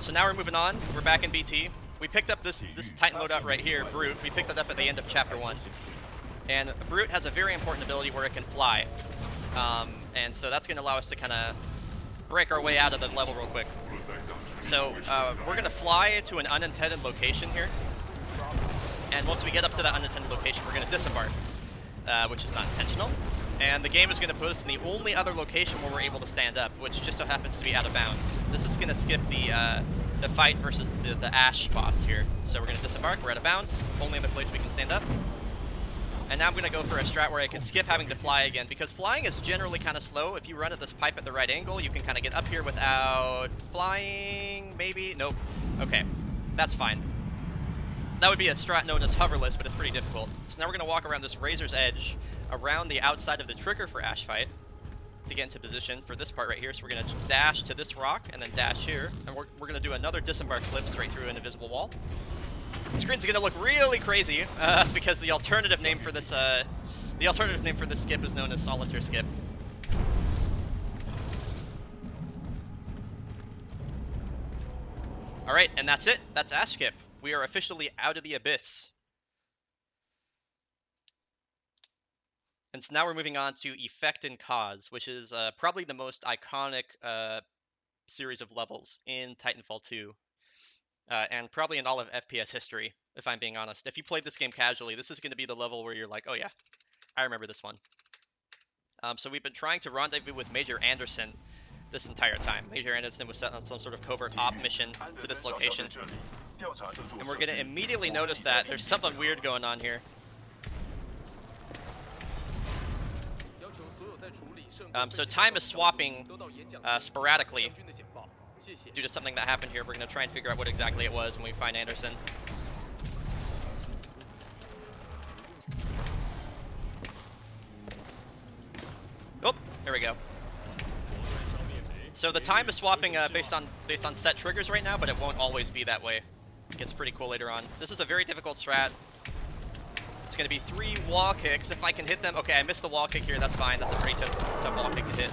So now we're moving on. We're back in BT. We picked up this Titan loadout right here, Brute. We picked it up at the end of Chapter 1. And Brute has a very important ability where it can fly. And so that's going to allow us to kind of break our way out of the level real quick. So we're going to fly to an unintended location here. And once we get up to that unintended location, we're going to disembark, which is not intentional. And the game is going to put us in the only other location where we're able to stand up, which just so happens to be out of bounds. This is going to skip the fight versus the Ash boss here. So we're going to disembark, we're out of bounds, only other place we can stand up. And now I'm going to go for a strat where I can skip having to fly again, because flying is generally kind of slow. If you run at this pipe at the right angle, you can kind of get up here without flying, maybe? Nope. Okay, that's fine. That would be a strat known as hoverless, but it's pretty difficult. So now we're going to walk around this razor's edge around the outside of the trigger for Ash fight to get into position for this part right here. So we're going to dash to this rock and then dash here, and we're going to do another disembark flip straight through an invisible wall. The screen's going to look really crazy. That's because the alternative name for this skip is known as Solitaire Skip. All right, and that's it. That's Ash Skip. We are officially out of the abyss. And so now we're moving on to Effect and Cause, which is probably the most iconic series of levels in Titanfall 2. And probably in all of FPS history, if I'm being honest. If you played this game casually, this is going to be the level where you're like, oh yeah, I remember this one. So we've been trying to rendezvous with Major Anderson this entire time. Major Anderson was set on some sort of covert op mission to this location. And we're gonna immediately notice that there's something weird going on here. So time is swapping sporadically due to something that happened here. We're gonna try and figure out what exactly it was when we find Anderson. Oh, there we go. So the time is swapping based on set triggers right now, but it won't always be that way. It gets pretty cool later on. This is a very difficult strat. It's going to be 3 wall kicks. If I can hit them, okay, I missed the wall kick here. That's fine. That's a pretty tough wall kick to hit.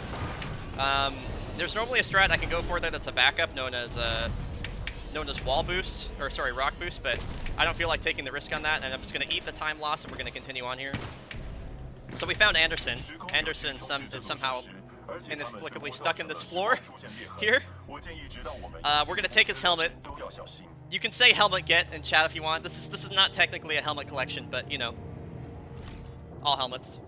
There's normally a strat I can go for there that's a backup, known as wall boost, or sorry, rock boost. But I don't feel like taking the risk on that, and I'm just going to eat the time loss, and we're going to continue on here. So we found Anderson. Anderson is somehow inexplicably stuck in this floor here. We're going to take his helmet. You can say helmet get in chat if you want. This is not technically a helmet collection, but you know, all helmets.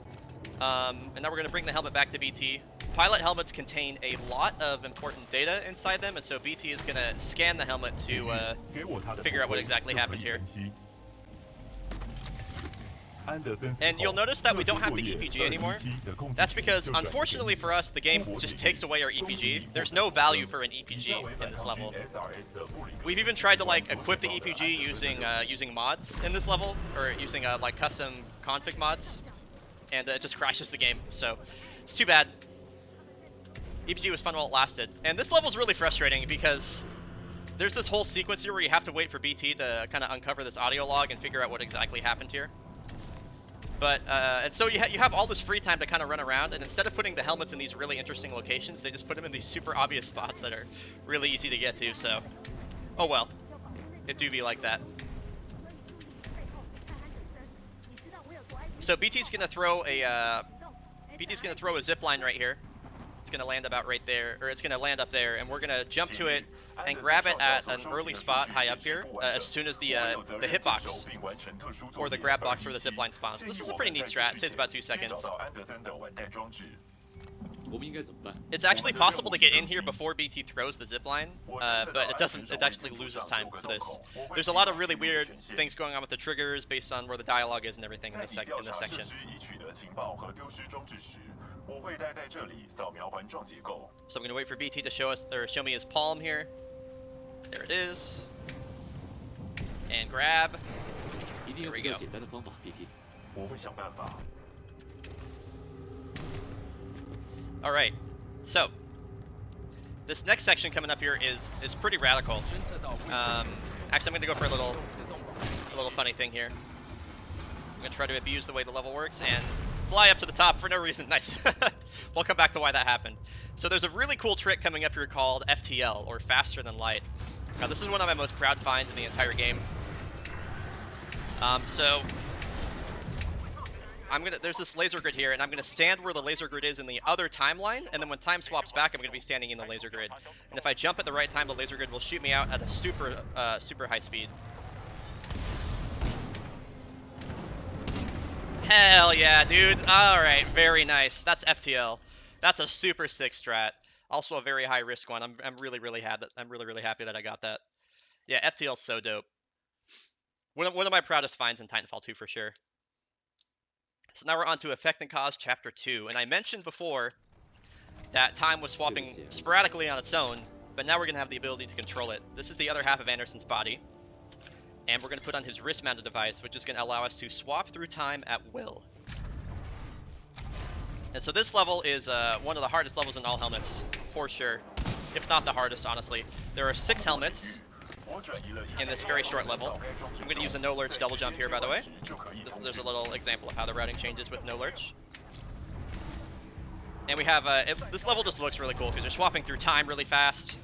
And now we're going to bring the helmet back to BT. Pilot helmets contain a lot of important data inside them, and so BT is going to scan the helmet to figure out what exactly happened here. And you'll notice that we don't have the EPG anymore. That's because, unfortunately for us, the game just takes away our EPG. There's no value for an EPG in this level. We've even tried to like equip the EPG using mods in this level, or using like custom config mods, and it just crashes the game. So it's too bad. EPG was fun while it lasted, and this level's really frustrating because there's this whole sequence here where you have to wait for BT to kind of uncover this audio log and figure out what exactly happened here. But, and so you have all this free time to kind of run around, and instead of putting the helmets in these really interesting locations, they just put them in these super obvious spots that are really easy to get to, so, oh well. It do be like that. So BT's gonna throw a zipline right here. It's gonna land about right there, or it's gonna land up there, and we're gonna jump to it and grab it at an early spot high up here as soon as the hitbox or the grab box for the zipline spawns. This is a pretty neat strat. It saves about 2 seconds. It's actually possible to get in here before BT throws the zipline, but it doesn't. It actually loses time to this. There's a lot of really weird things going on with the triggers based on where the dialogue is and everything in this section. So I'm gonna wait for BT to show me his palm here. There it is. And grab. Here we go. Alright, so this next section coming up here is pretty radical. Actually, I'm gonna go for a little funny thing here. I'm gonna try to abuse the way the level works and fly up to the top for no reason. Nice. We'll come back to why that happened. So there's a really cool trick coming up here called FTL, or faster than light. Now this is one of my most proud finds in the entire game. So there's this laser grid here, and I'm gonna stand where the laser grid is in the other timeline, and then when time swaps back, I'm gonna be standing in the laser grid. And if I jump at the right time, the laser grid will shoot me out at a super high speed. Hell yeah, dude. Alright, very nice. That's FTL. That's a super sick strat. Also a very high risk one. I'm really happy that I got that. Yeah, FTL's so dope. One of my proudest finds in Titanfall 2 for sure. So now we're on to Effect and Cause Chapter 2. And I mentioned before that time was swapping sporadically on its own, but now we're going to have the ability to control it. This is the other half of Anderson's body. And we're going to put on his wrist-mounted device, which is going to allow us to swap through time at will. And so this level is one of the hardest levels in all helmets, for sure. If not the hardest, honestly. There are 6 helmets in this very short level. I'm going to use a no-lurch double jump here, by the way. There's a little example of how the routing changes with no-lurch. And we have, this level just looks really cool because you're swapping through time really fast.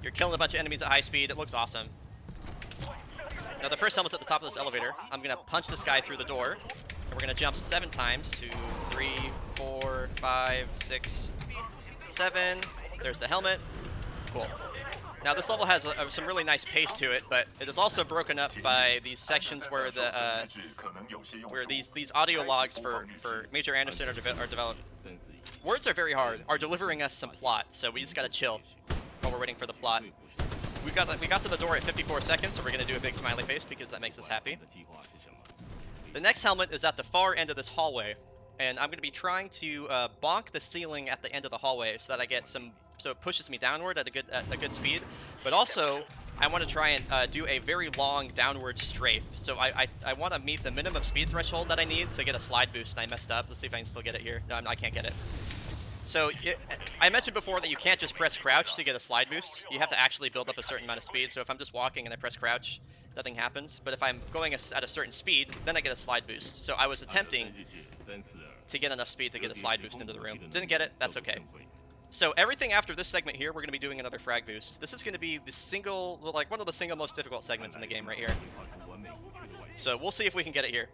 You're killing a bunch of enemies at high speed. It looks awesome. Now the first helmet's at the top of this elevator. I'm going to punch this guy through the door. And we're going to jump 7 times. 2, 3, 4, 5, 6, 7. There's the helmet. Cool. Now this level has some really nice pace to it, but it is also broken up by these sections where these audio logs for Major Anderson are developed. words are very hard, are delivering us some plot, so we just gotta chill while we're waiting for the plot. We got to the door at 54 seconds, so we're gonna do a big smiley face because that makes us happy. The next helmet is at the far end of this hallway, and I'm gonna be trying to bonk the ceiling at the end of the hallway so that I get some, so it pushes me downward at a good speed. But also, I want to try and do a very long downward strafe. So I want to meet the minimum speed threshold that I need to get a slide boost, and I messed up. Let's see if I can still get it here. No, I can't get it. So I mentioned before that you can't just press crouch to get a slide boost. You have to actually build up a certain amount of speed. So if I'm just walking and I press crouch, nothing happens. But if I'm going at a certain speed, then I get a slide boost. So I was attempting to get enough speed to get a slide boost into the room. Didn't get it, that's okay. So everything after this segment here, we're going to be doing another frag boost. This is going to be the single, like one of the single most difficult segments in the game right here. So we'll see if we can get it here.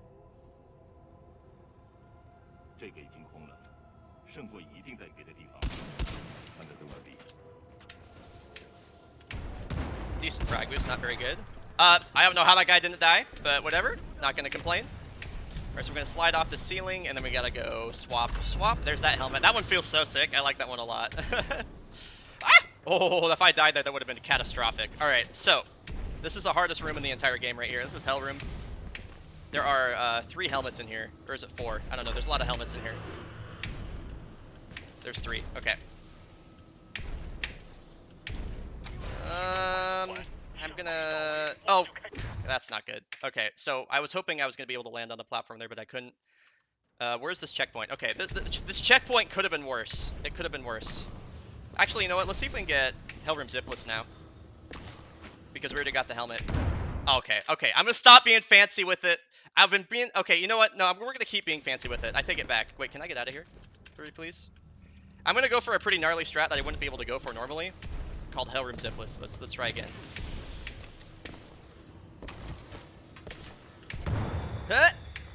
Decent frag boost, not very good. I don't know how that guy didn't die, but whatever, not going to complain. Alright, so we're going to slide off the ceiling, and then we got to go swap. There's that helmet. That one feels so sick. I like that one a lot. Ah! Oh, if I died there, that would have been catastrophic. Alright, so this is the hardest room in the entire game right here. This is Hell Room. There are 3 helmets in here. Or is it 4? I don't know. There's a lot of helmets in here. There's 3. Okay. I'm gonna... Oh, that's not good. Okay, so I was hoping I was gonna be able to land on the platform there, but I couldn't. Where's this checkpoint? Okay, this checkpoint could have been worse. It could have been worse. Actually, you know what? Let's see if we can get Hellroom zipless now. Because we already got the helmet. Okay, I'm gonna stop being fancy with it. I've been being... Okay, you know what? No, we're gonna keep being fancy with it. I take it back. Wait, can I get out of here? Please? I'm gonna go for a pretty gnarly strat that I wouldn't be able to go for normally. Called Hellroom zipless. Let's try again.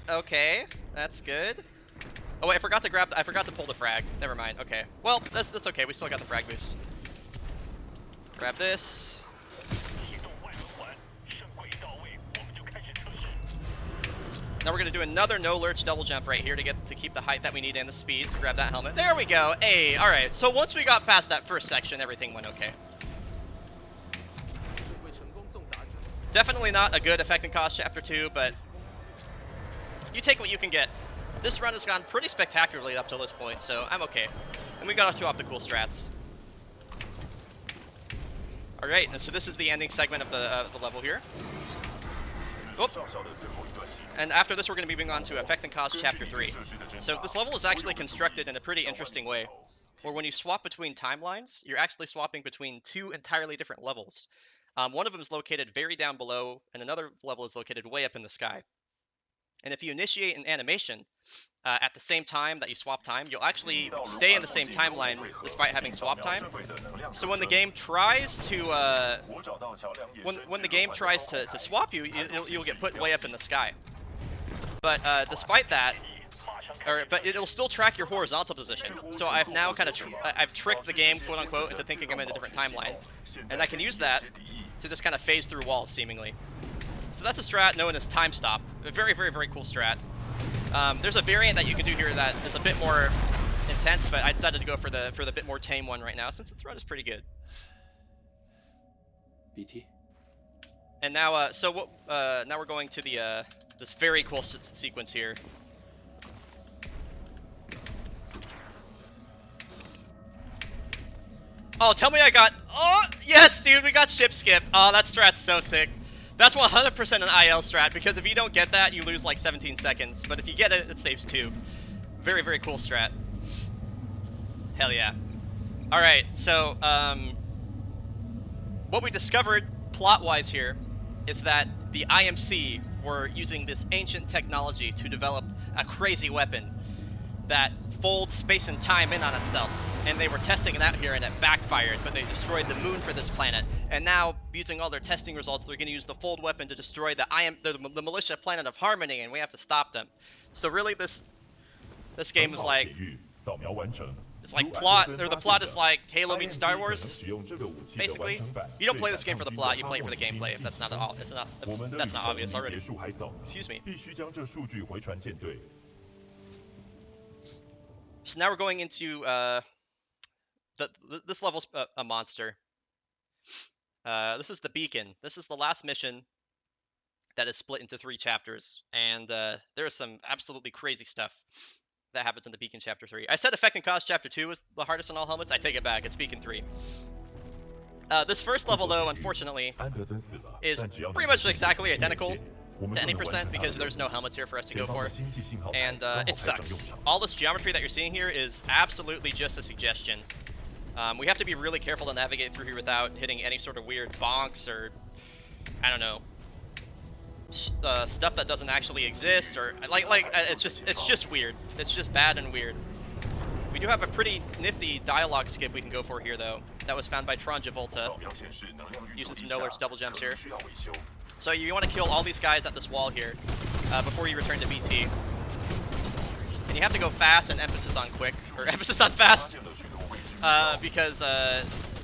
Okay, that's good. Oh wait, I forgot to pull the frag. Never mind. Okay. Well, that's okay. We still got the frag boost. Grab this. Now we're gonna do another no lurch double jump right here to keep the height that we need and the speed to grab that helmet. There we go. Hey, all right. So once we got past that first section, everything went okay. Definitely not a good effect and cost chapter 2, but you take what you can get. This run has gone pretty spectacularly up till this point, so I'm okay. And we got to show off the cool strats. Alright, so this is the ending segment of the level here. Oop. And after this, we're going to be moving on to effect and cost chapter 3. So this level is actually constructed in a pretty interesting way, where when you swap between timelines, you're actually swapping between 2 entirely different levels. One of them is located very down below, and another level is located way up in the sky. And if you initiate an animation at the same time that you swap time, you'll actually stay in the same timeline despite having swap time. So when the game tries to when the game tries to swap you, you'll get put way up in the sky. But despite that, but it'll still track your horizontal position. So I've now kind of I've tricked the game, quote unquote, into thinking I'm in a different timeline, and I can use that to just kind of phase through walls, seemingly. So that's a strat known as time stop. A very, very, very cool strat. There's a variant that you can do here that is a bit more intense, but I decided to go for the bit more tame one right now, since the threat is pretty good. BT. And now, now we're going to the this very cool sequence here. Oh, tell me I got... Oh, yes, dude, we got ship skip. Oh, that strat's so sick. That's 100% an IL strat, because if you don't get that, you lose like 17 seconds. But if you get it, it saves 2. Very, very cool strat. Hell yeah. Alright, so, what we discovered, plot-wise here, is that the IMC were using this ancient technology to develop a crazy weapon that folds space and time in on itself. And they were testing it out here, and it backfired, but they destroyed the moon for this planet. And now, using all their testing results, they're going to use the fold weapon to destroy the militia planet of Harmony, and we have to stop them. So really, this game is like... It's like plot, or the plot is like Halo meets Star Wars, basically. You don't play this game for the plot, you play it for the gameplay. If that's not that's not obvious already. Excuse me. So now we're going into this level's a monster. This is the beacon. This is the last mission that is split into 3 chapters, and there is some absolutely crazy stuff that happens in the beacon chapter 3. I said Effect and Cause chapter 2 was the hardest on all helmets. I take it back. It's beacon 3. This first level, though, unfortunately, is pretty much exactly identical to any percent because there's no helmets here for us to go for, and it sucks. All this geometry that you're seeing here is absolutely just a suggestion. We have to be really careful to navigate through here without hitting any sort of weird bonks or, I don't know, stuff that doesn't actually exist, or it's just weird. It's just bad and weird. We do have a pretty nifty dialogue skip we can go for here, though. That was found by Tron Javolta, using some no alerts double jumps here. So you want to kill all these guys at this wall here before you return to BT. And you have to go fast and emphasis on quick, or emphasis on fast, because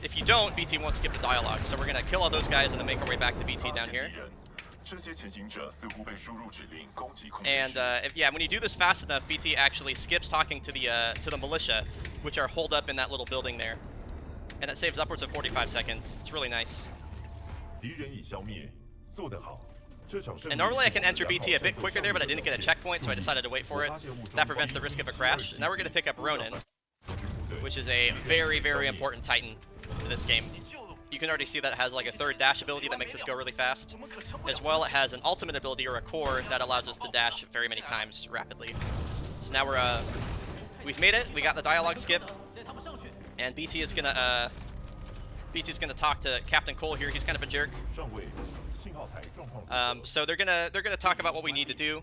if you don't, BT won't skip the dialogue. So we're going to kill all those guys and then make our way back to BT down here. And yeah, when you do this fast enough, BT actually skips talking to the militia, which are holed up in that little building there, and it saves upwards of 45 seconds. It's really nice. And normally I can enter BT a bit quicker there, but I didn't get a checkpoint, so I decided to wait for it. That prevents the risk of a crash. Now we're going to pick up Ronin, which is a very, very important Titan to this game. You can already see that it has like a third dash ability that makes us go really fast. As well, it has an ultimate ability or a core that allows us to dash very many times rapidly. So now we've made it. We got the dialogue skip, and BT is gonna talk to Captain Cole here. He's kind of a jerk. So they're gonna talk about what we need to do.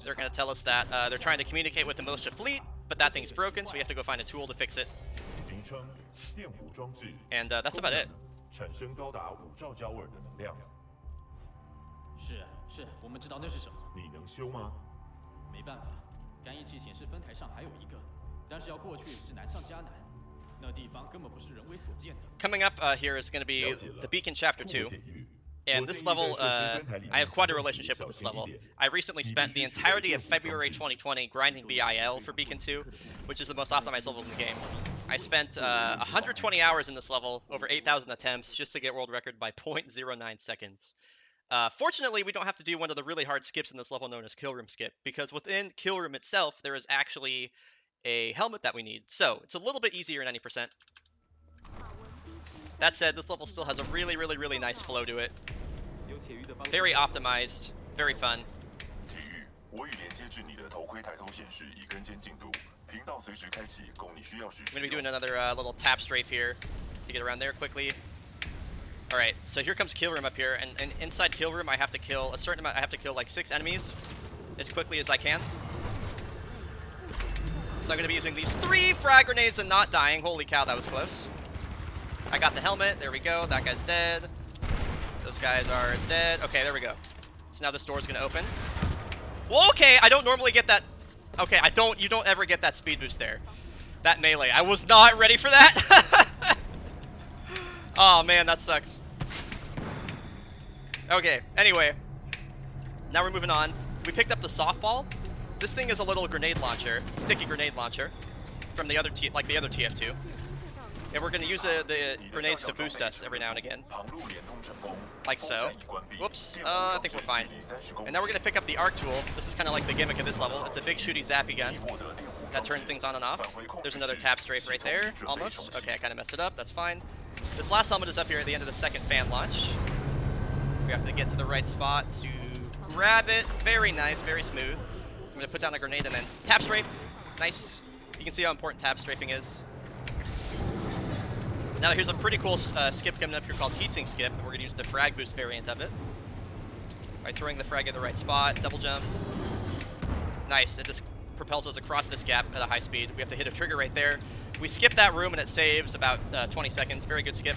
They're gonna tell us that they're trying to communicate with the militia fleet, but that thing's broken, so we have to go find a tool to fix it. And that's about it. Coming up here is going to be the Beacon Chapter 2. And this level, I have quite a relationship with this level. I recently spent the entirety of February 2020 grinding BIL for Beacon 2, which is the most optimized level in the game. I spent 120 hours in this level, over 8,000 attempts, just to get world record by 0.09 seconds. Fortunately, we don't have to do one of the really hard skips in this level known as Kill Room Skip, because within Kill Room itself, there is actually a helmet that we need. So, it's a little bit easier in any percent. That said, this level still has a really, really, really nice flow to it. Very optimized, very fun. I'm gonna be doing another little tap strafe here to get around there quickly. Alright, so here comes Kill Room up here, and inside Kill Room I have to kill a certain amount. I have to kill like 6 enemies as quickly as I can. So I'm gonna be using these 3 frag grenades and not dying. Holy cow, that was close. I got the helmet, there we go, that guy's dead. Those guys are dead. Okay, there we go. So now this door is gonna open. Well, okay, I don't normally get that. Okay, you don't ever get that speed boost there. That melee, I was not ready for that. Oh man, that sucks. Okay, anyway. Now we're moving on. We picked up the softball. This thing is a little grenade launcher, sticky grenade launcher, from the other TF2. And we're going to use the grenades to boost us every now and again. Like so. Whoops. I think we're fine. And now we're going to pick up the arc tool. This is kind of like the gimmick of this level. It's a big shooty zappy gun that turns things on and off. There's another tap strafe right there. Almost. Okay, I kind of messed it up. That's fine. This last helmet is up here at the end of the second fan launch. We have to get to the right spot to grab it. Very nice. Very smooth. I'm going to put down a grenade and then tap strafe. Nice. You can see how important tap strafing is. Now here's a pretty cool skip coming up here called Heatsink Skip. We're going to use the frag boost variant of it. By throwing the frag in the right spot, double jump. Nice, it just propels us across this gap at a high speed. We have to hit a trigger right there. We skip that room and it saves about 20 seconds. Very good skip.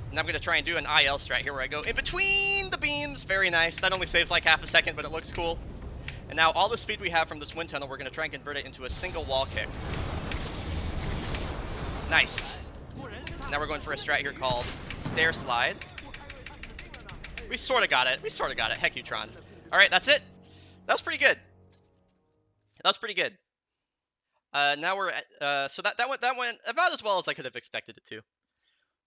And I'm going to try and do an IL strat here where I go in between the beams. Very nice. That only saves like half a second, but it looks cool. And now all the speed we have from this wind tunnel, we're going to try and convert it into a single wall kick. Nice. Now we're going for a strat here called Stair Slide. We sort of got it. Heck you, Tron. Alright, that's it. That was pretty good. That was pretty good. Now we're at, so that went about as well as I could have expected it to.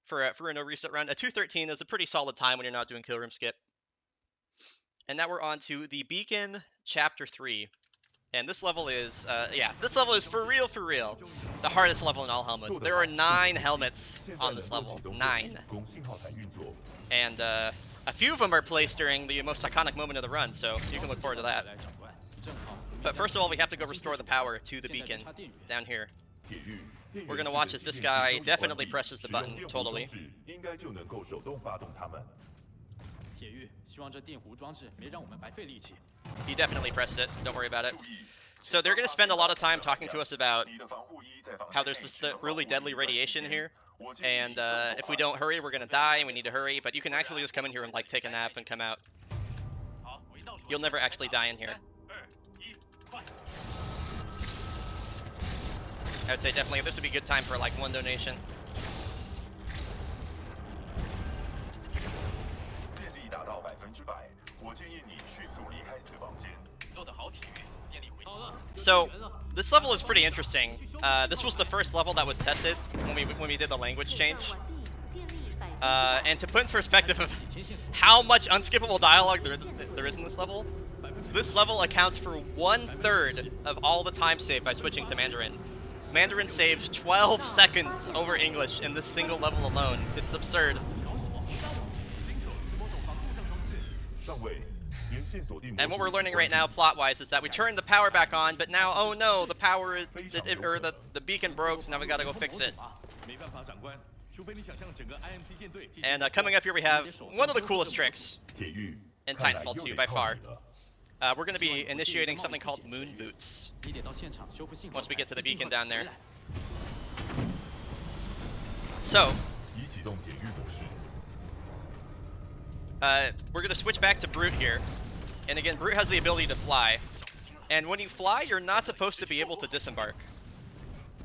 For a no reset run, a 213 is a pretty solid time when you're not doing kill room skip. And now we're on to the Beacon Chapter 3. And this level is, this level is for real, the hardest level in all helmets. There are 9 helmets on this level. 9. And a few of them are placed during the most iconic moment of the run, so you can look forward to that. But first of all, we have to go restore the power to the beacon down here. We're going to watch as this guy definitely presses the button, totally. He definitely pressed it, don't worry about it. So they're going to spend a lot of time talking to us about how there's this really deadly radiation here. And if we don't hurry, we're going to die, and we need to hurry. But you can actually just come in here and like take a nap and come out. You'll never actually die in here. I would say definitely this would be a good time for like 1 donation. So this level is pretty interesting. This was the first level that was tested when we did the language change. And to put in perspective of how much unskippable dialogue there is in this level accounts for 1/3 of all the time saved by switching to Mandarin. Mandarin saves 12 seconds over English in this single level alone. It's absurd. And what we're learning right now, plot-wise, is that we turned the power back on, but now, oh no, the power is, the beacon broke, so now we gotta go fix it. And coming up here, we have one of the coolest tricks in Titanfall 2 by far. We're going to be initiating something called Moon Boots once we get to the beacon down there. So, we're going to switch back to Brute here. And again, Brute has the ability to fly. And when you fly, you're not supposed to be able to disembark.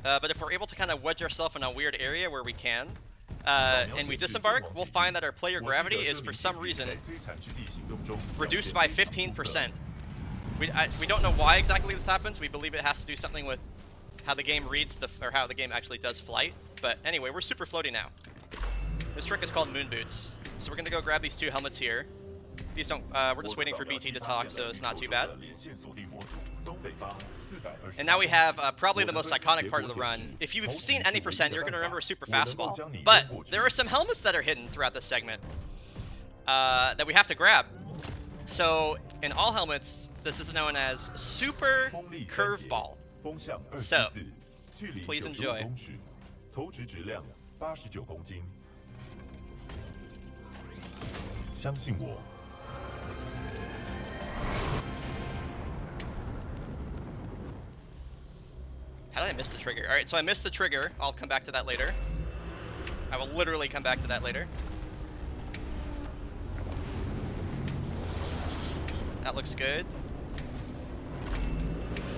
But if we're able to kind of wedge ourselves in a weird area where we can, and we disembark, we'll find that our player gravity is, for some reason, reduced by 15%. We don't know why exactly this happens. We believe it has to do something with how the game reads or how the game actually does flight. But anyway, we're super floaty now. This trick is called Moon Boots. So we're gonna go grab these 2 helmets here. These don't. We're just waiting for BT to talk, so it's not too bad. And now we have probably the most iconic part of the run. If you've seen any percent, you're gonna remember Super Fastball. But there are some helmets that are hidden throughout this segment that we have to grab. So in all helmets, this is known as Super Curveball. So please enjoy. How did I miss the trigger? Alright, so I missed the trigger. I'll come back to that later. I will literally come back to that later. That looks good.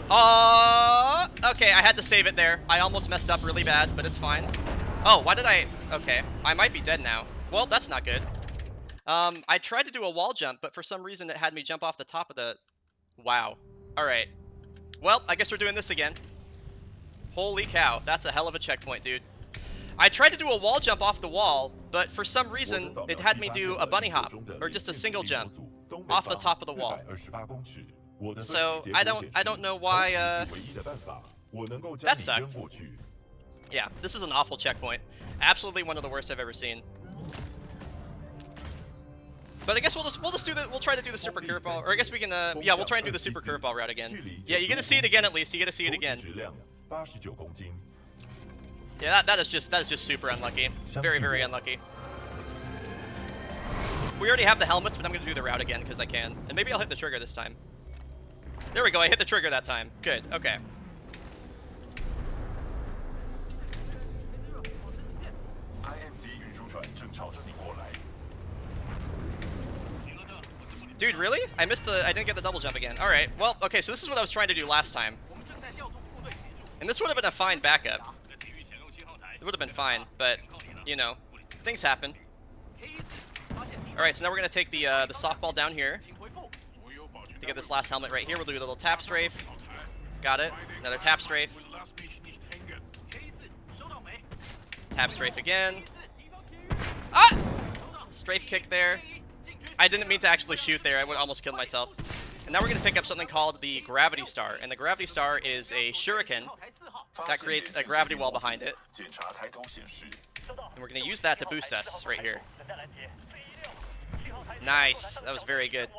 Okay, I had to save it there. I almost messed up really bad, but it's fine. Oh, why did I... Okay, I might be dead now. Well, that's not good. I tried to do a wall jump, but for some reason it had me jump off the top of the... Wow. Alright. Well, I guess we're doing this again. Holy cow, that's a hell of a checkpoint, dude. I tried to do a wall jump off the wall, but for some reason it had me do a bunny hop, or just a single jump off the top of the wall. So I don't know why that sucked. Yeah, this is an awful checkpoint. Absolutely one of the worst I've ever seen. But I guess we'll try to do the super curveball, or I guess we can yeah, we'll try and do the super curveball route again. Yeah, you get to see it again at least. You get to see it again. Yeah, that is just super unlucky. Very, very unlucky. We already have the helmets, but I'm gonna do the route again because I can, and maybe I'll hit the trigger this time. There we go. I hit the trigger that time. Good. Okay. Dude, really? I didn't get the double jump again. Alright, well, okay, so this is what I was trying to do last time. And this would have been a fine backup. It would have been fine, but, you know, things happen. Alright, so now we're going to take the softball down here to get this last helmet right here. We'll do a little tap strafe. Got it. Another tap strafe. Tap strafe again. Ah! Strafe kick there. I didn't mean to actually shoot there. I would almost killed myself. And now we're going to pick up something called the Gravity Star. And the Gravity Star is a shuriken that creates a gravity wall behind it. And we're going to use that to boost us right here. Nice. That was very good.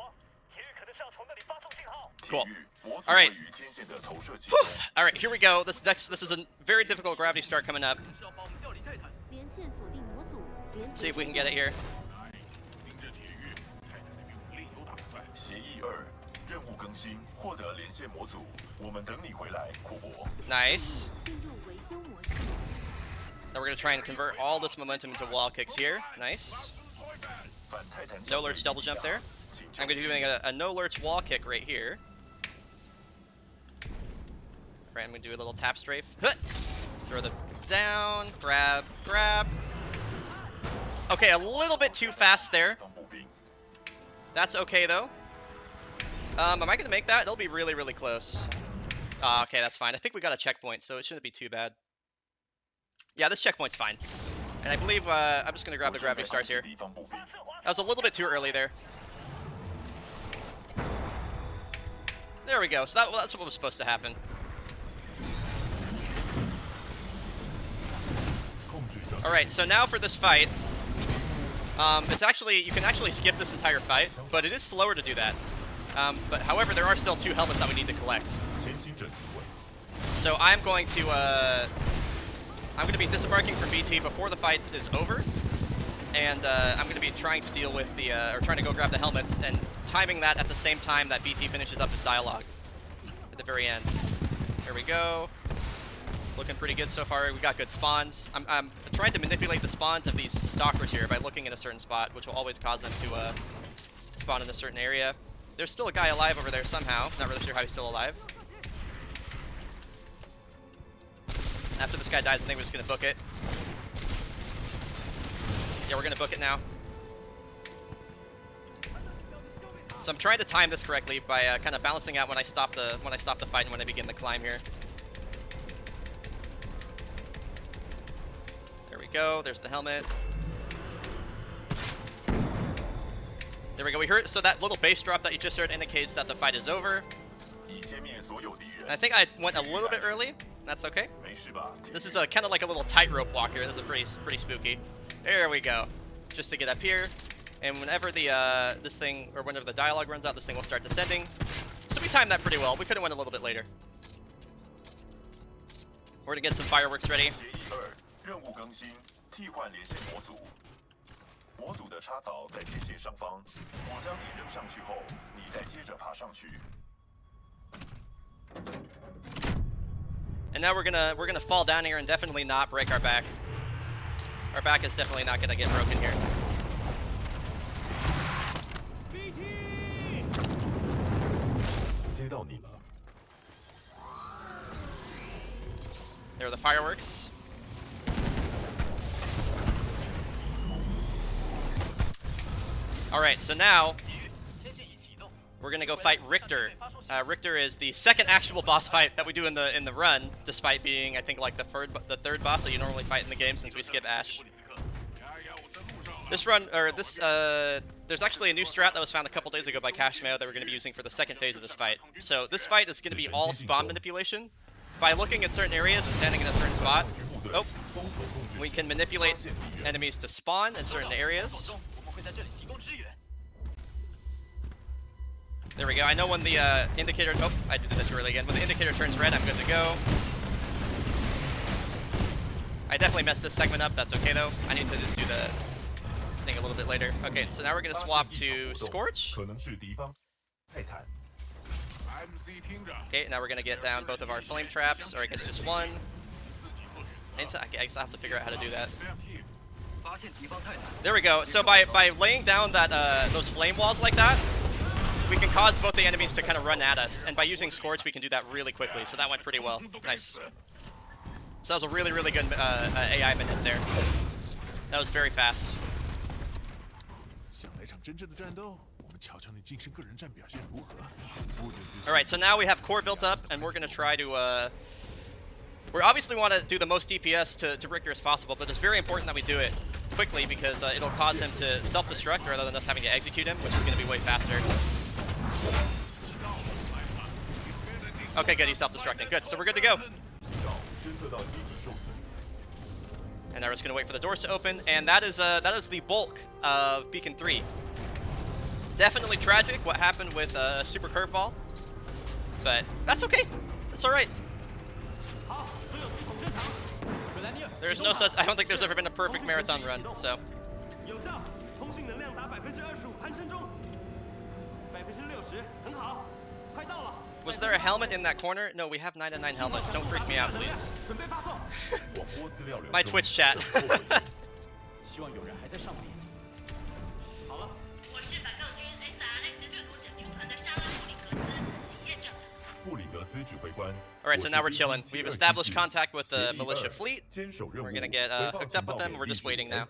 Cool. Alright. Alright, here we go. This is a very difficult Gravity Star coming up. Let's see if we can get it here. Nice. Now we're going to try and convert all this momentum into wall kicks here. Nice. No lurch double jump there. I'm going to be doing a no lurch wall kick right here. Right, I'm going to do a little tap strafe. Throw the down, grab, grab. Okay, a little bit too fast there. That's okay though. Am I going to make that? It'll be really, really close. Okay, that's fine. I think we got a checkpoint, so it shouldn't be too bad. Yeah, this checkpoint's fine. And I believe I'm just going to grab the gravity stars here. That was a little bit too early there. There we go. So that's what was supposed to happen. Alright, so now for this fight. It's actually, you can actually skip this entire fight, but it is slower to do that. But however, there are still 2 helmets that we need to collect. So I'm going to be disembarking from BT before the fight is over, and I'm going to be trying to deal with the, or trying to go grab the helmets, and timing that at the same time that BT finishes up his dialogue at the very end. Here we go. Looking pretty good so far. We got good spawns. I'm trying to manipulate the spawns of these stalkers here by looking at a certain spot, which will always cause them to spawn in a certain area. There's still a guy alive over there somehow. Not really sure how he's still alive. After this guy dies, I think we're just going to book it. Yeah, we're going to book it now. So I'm trying to time this correctly by kind of balancing out when I stop the fight and when I begin the climb here. There we go. There's the helmet. There we go. We heard, so that little bass drop that you just heard indicates that the fight is over. And I think I went a little bit early. That's okay. This is kind of like a little tightrope walk here. This is pretty spooky. There we go. Just to get up here, and whenever the whenever the dialogue runs out, this thing will start descending. So we timed that pretty well. We could have went a little bit later. We're gonna get some fireworks ready. And now we're gonna fall down here and definitely not break our back. Our back is definitely not gonna get broken here. There are the fireworks. Alright, so now we're gonna go fight Richter. Richter is the second actual boss fight that we do in the run, despite being, I think, like the third boss that you normally fight in the game since we skip Ash. This run, or this, there's actually a new strat that was found a couple days ago by Cashmayo that we're going to be using for the second phase of this fight. So this fight is going to be all spawn manipulation. By looking at certain areas and standing in a certain spot, we can manipulate enemies to spawn in certain areas. There we go. I know when the indicator... Oh, I did this early again. When the indicator turns red, I'm good to go. I definitely messed this segment up. That's okay, though. I need to just do the thing a little bit later. Okay, so now we're going to swap to Scorch. Okay, now we're going to get down both of our flame traps, or I guess just one. I guess I'll have to figure out how to do that. There we go. So by laying down that those flame walls like that, we can cause both the enemies to kind of run at us, and by using Scorch, we can do that really quickly. So that went pretty well. Nice. So that was a really, really good AI minute there. That was very fast. Alright, so now we have core built up, and we're going to try to... we obviously want to do the most DPS to Richter as possible, but it's very important that we do it quickly because it'll cause him to self-destruct rather than us having to execute him, which is going to be way faster. Okay, good, he's self-destructing. Good, so we're good to go. And now we're just going to wait for the doors to open, and that is the bulk of Beacon 3. Definitely tragic what happened with Super Curveball, but that's okay. That's alright. There's no such... I don't think there's ever been a perfect marathon run, so... Was there a helmet in that corner? No, we have 9 and 9 helmets. Don't freak me out, please. My Twitch chat. Alright, so now we're chilling. We've established contact with the militia fleet. We're gonna get hooked up with them. We're just waiting now.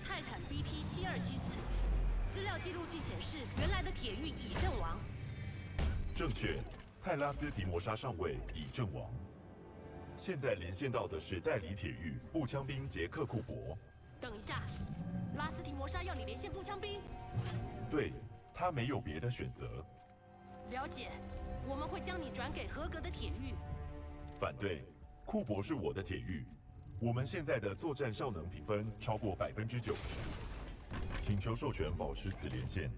Titan BT 7274，资料记录器显示，原来的铁狱已阵亡。正确，泰拉斯提摩沙上尉已阵亡。现在连线到的是代理铁狱步枪兵杰克库珀。等一下，拉斯提摩沙要你连线步枪兵？对，他没有别的选择。了解，我们会将你转给合格的铁狱。反对，库珀是我的铁狱。我们现在的作战效能评分超过90%，请求授权保持此连线。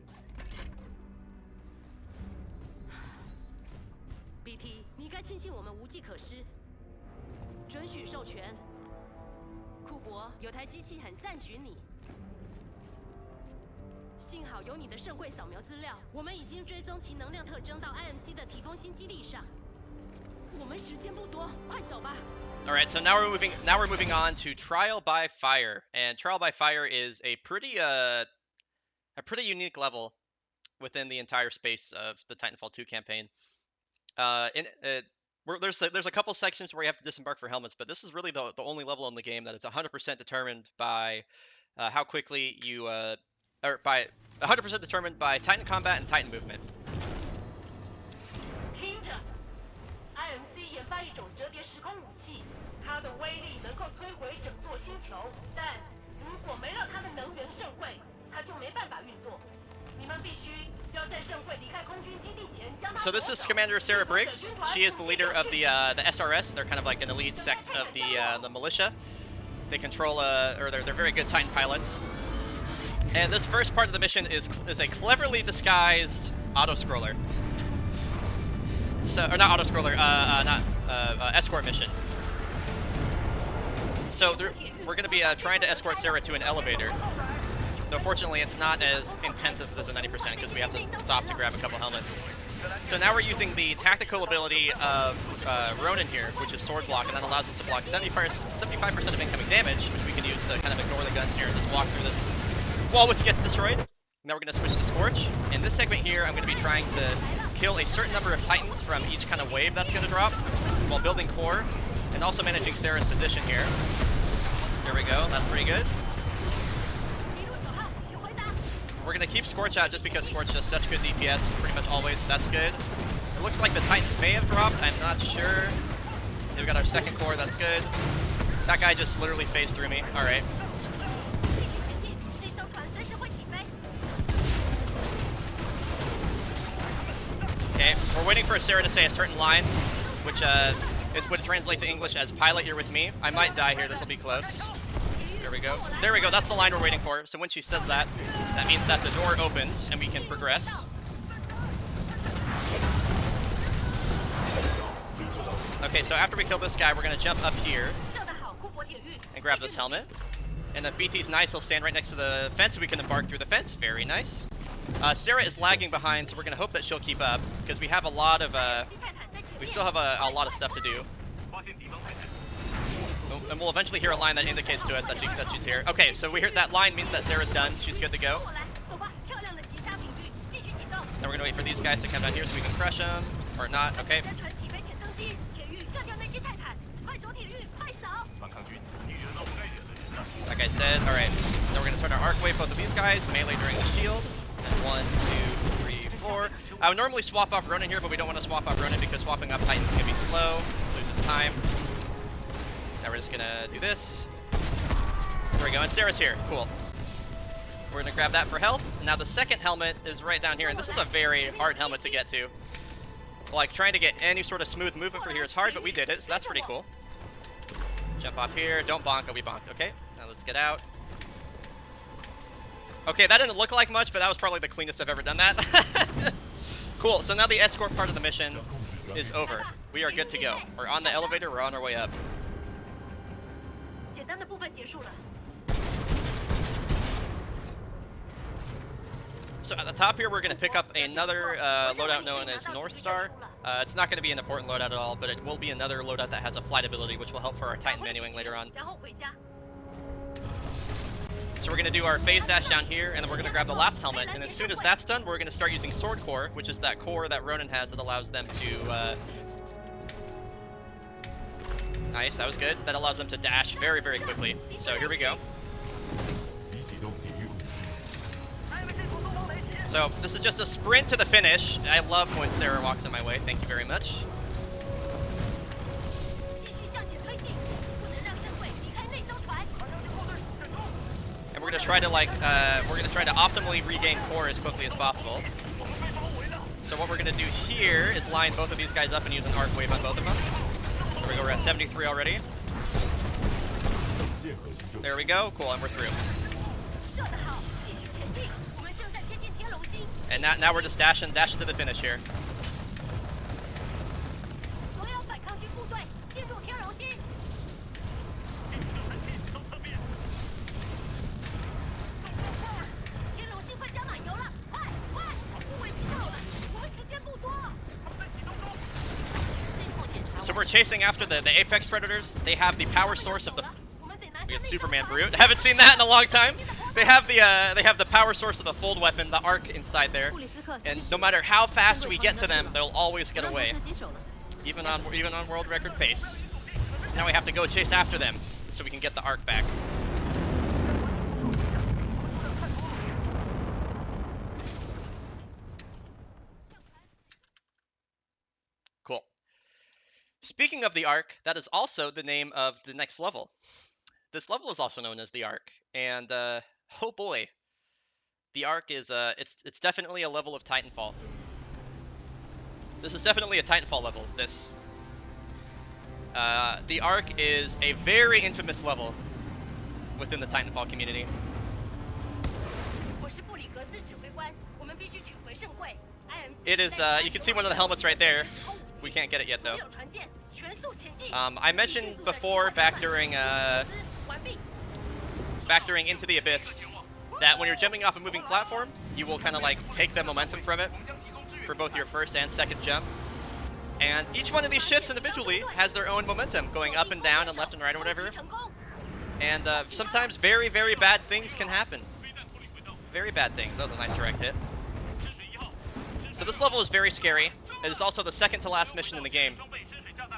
BT， 你该庆幸我们无计可施。准许授权。库珀，有台机器很赞许你。幸好有你的圣柜扫描资料，我们已经追踪其能量特征到 IMC 的提供新基地上。我们时间不多，快走吧。All right, so now we're moving on to Trial by Fire, and Trial by Fire is a pretty unique level within the entire space of the Titanfall 2 campaign. There's a couple sections where you have to disembark for helmets, but this is really the only level in the game that is 100% determined by how quickly you or by 100% determined by Titan combat and Titan movement. 听着 ，IMC 研发一种折叠时空武器。它的威力能够摧毁整座星球，但如果没了它的能源圣柜，它就没办法运作。你们必须要在圣柜离开空军基地前将它。So this is Commander Sarah Briggs. She is the leader of the SRS. They're kind of like an elite sect of the militia. They control or they're very good Titan pilots. And this first part of the mission is a cleverly disguised auto-scroller. So, or not auto-scroller, escort mission. So we're going to be trying to escort Sarah to an elevator. Though fortunately it's not as intense as it is at 90% because we have to stop to grab a couple helmets. So now we're using the tactical ability of Ronin here, which is sword block, and that allows us to block 75% of incoming damage, which we can use to kind of ignore the guns here and just walk through this wall which gets destroyed. Now we're going to switch to Scorch. In this segment here, I'm going to be trying to kill a certain number of Titans from each kind of wave that's going to drop, while building core, and also managing Sarah's position here. There we go, that's pretty good. We're going to keep Scorch out just because Scorch does such good DPS pretty much always. That's good. It looks like the Titans may have dropped. I'm not sure. We've got our second core. That's good. That guy just literally phased through me. All right. Okay, we're waiting for Sarah to say a certain line, which would translate to English as "Pilot, you're with me." I might die here. This will be close. There we go. There we go. That's the line we're waiting for. So when she says that, that means that the door opens and we can progress. Okay, so after we kill this guy, we're going to jump up here and grab this helmet. And if BT's nice, he'll stand right next to the fence so we can embark through the fence. Very nice. Sarah is lagging behind, so we're going to hope that she'll keep up because we have a lot of, we still have a lot of stuff to do. And we'll eventually hear a line that indicates to us that she's here. Okay, so we hear that line means that Sarah's done. She's good to go. we're gonna wait for these guys to come down here so we can crush them. Or not, okay. That guy's dead. Alright. Now we're gonna turn our arc wave both of these guys, melee during the shield. And 1, 2, 3, 4. I would normally swap off Ronin here, but we don't want to swap off Ronin because swapping off Titans can be slow, loses time. Now we're just gonna do this. There we go, and Sarah's here. Cool. We're gonna grab that for health. Now the second helmet is right down here, and this is a very hard helmet to get to. Like, trying to get any sort of smooth movement for here is hard, but we did it, so that's pretty cool. Jump off here. Don't bonk. Oh, we bonked. Okay, now let's get out. Okay, that didn't look like much, but that was probably the cleanest I've ever done that. Cool, so now the escort part of the mission is over. We are good to go. We're on the elevator, we're on our way up. So at the top here, we're going to pick up another loadout known as North Star. It's not going to be an important loadout at all, but it will be another loadout that has a flight ability, which will help for our Titan manuing later on. So we're going to do our phase dash down here, and then we're going to grab the last helmet, and as soon as that's done, we're going to start using Sword Core, which is that core that Ronin has that allows them to... Nice, that was good. That allows them to dash very, very quickly. So here we go. So this is just a sprint to the finish. I love when Sarah walks in my way. Thank you very much. And we're gonna try to optimally regain core as quickly as possible. So what we're gonna do here is line both of these guys up and use an arc wave on both of them. There we go. We're at 73 already. There we go. Cool, and we're through. And now we're just dashing to the finish here. So we're chasing after the Apex Predators. They have the power source of the... We get Superman Brute. Haven't seen that in a long time. They have the power source of the fold weapon, the arc inside there, and no matter how fast we get to them, they'll always get away, even on world record pace. So now we have to go chase after them so we can get the arc back. Cool. Speaking of the arc, that is also the name of the next level. This level is also known as the arc, and oh boy, the arc is it's definitely a level of Titanfall. This is definitely a Titanfall level. This the arc is a very infamous level within the Titanfall community. It is you can see one of the helmets right there. We can't get it yet though. I mentioned before back during Into the Abyss that when you're jumping off a moving platform, you will kind of like take the momentum from it for both your first and second jump. And each one of these ships individually has their own momentum going up and down and left and right or whatever. And sometimes very, very bad things can happen. Very bad things. That was a nice direct hit. So this level is very scary. It is also the second to last mission in the game,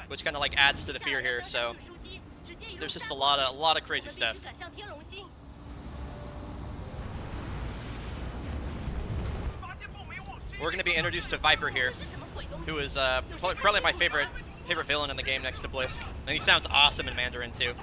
which kind of like adds to the fear here. So there's just a lot of crazy stuff. We're going to be introduced to Viper here, who is probably my favorite villain in the game next to Blisk, and he sounds awesome in Mandarin too.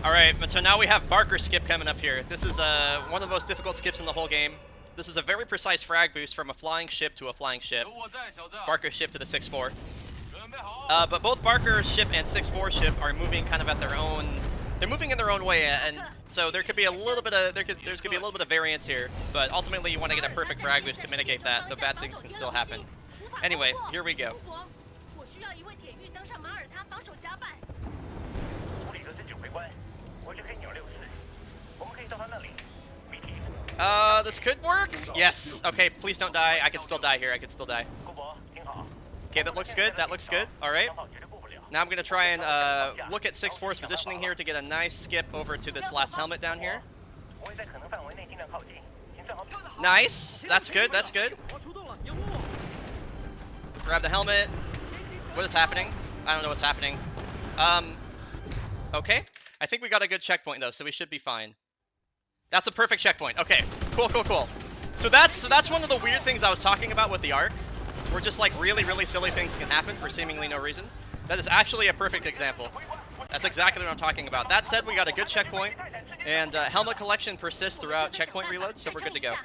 Alright, but so now we have Barker skip coming up here. This is one of the most difficult skips in the whole game. This is a very precise frag boost from a flying ship to a flying ship. Barker's ship to the 6-4. But both Barker's ship and 6-4 ship are moving kind of at their own... They're moving in their own way, and so there could be a little bit of... There's gonna be a little bit of variance here, but ultimately you want to get a perfect frag boost to mitigate that, though bad things can still happen. Anyway, here we go. this could work. Yes. Okay, please don't die. I could still die here. I could still die. Okay, that looks good. That looks good. All right. Now I'm going to try and look at 6-4's positioning here to get a nice skip over to this last helmet down here. Nice. That's good. That's good. Grab the helmet. What is happening? I don't know what's happening. Okay. I think we got a good checkpoint though, so we should be fine. That's a perfect checkpoint. Okay. Cool, cool, cool. So that's one of the weird things I was talking about with the arc. Where just like really, really silly things can happen for seemingly no reason. That is actually a perfect example. That's exactly what I'm talking about. That said, we got a good checkpoint, and helmet collection persists throughout checkpoint reloads, so we're good to go.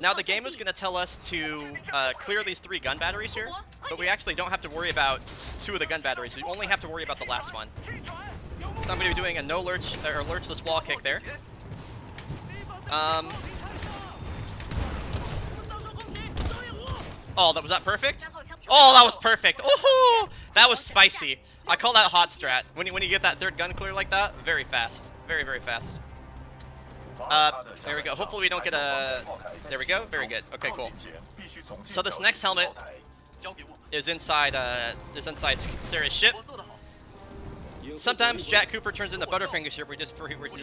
Now the game is going to tell us to clear these 3 gun batteries here, but we actually don't have to worry about 2 of the gun batteries. We only have to worry about the last one. So I'm going to be doing a no lurch or lurchless wall kick there. Oh, was that perfect? Oh, that was perfect. Oh, that was spicy. I call that hot strat. When you get that 3rd gun clear like that, very fast. Very, very fast. There we go. Hopefully we don't get a... There we go. Very good. Okay, cool. So this next helmet is inside Sarah's ship. Sometimes Jack Cooper turns into Butterfingers here. We just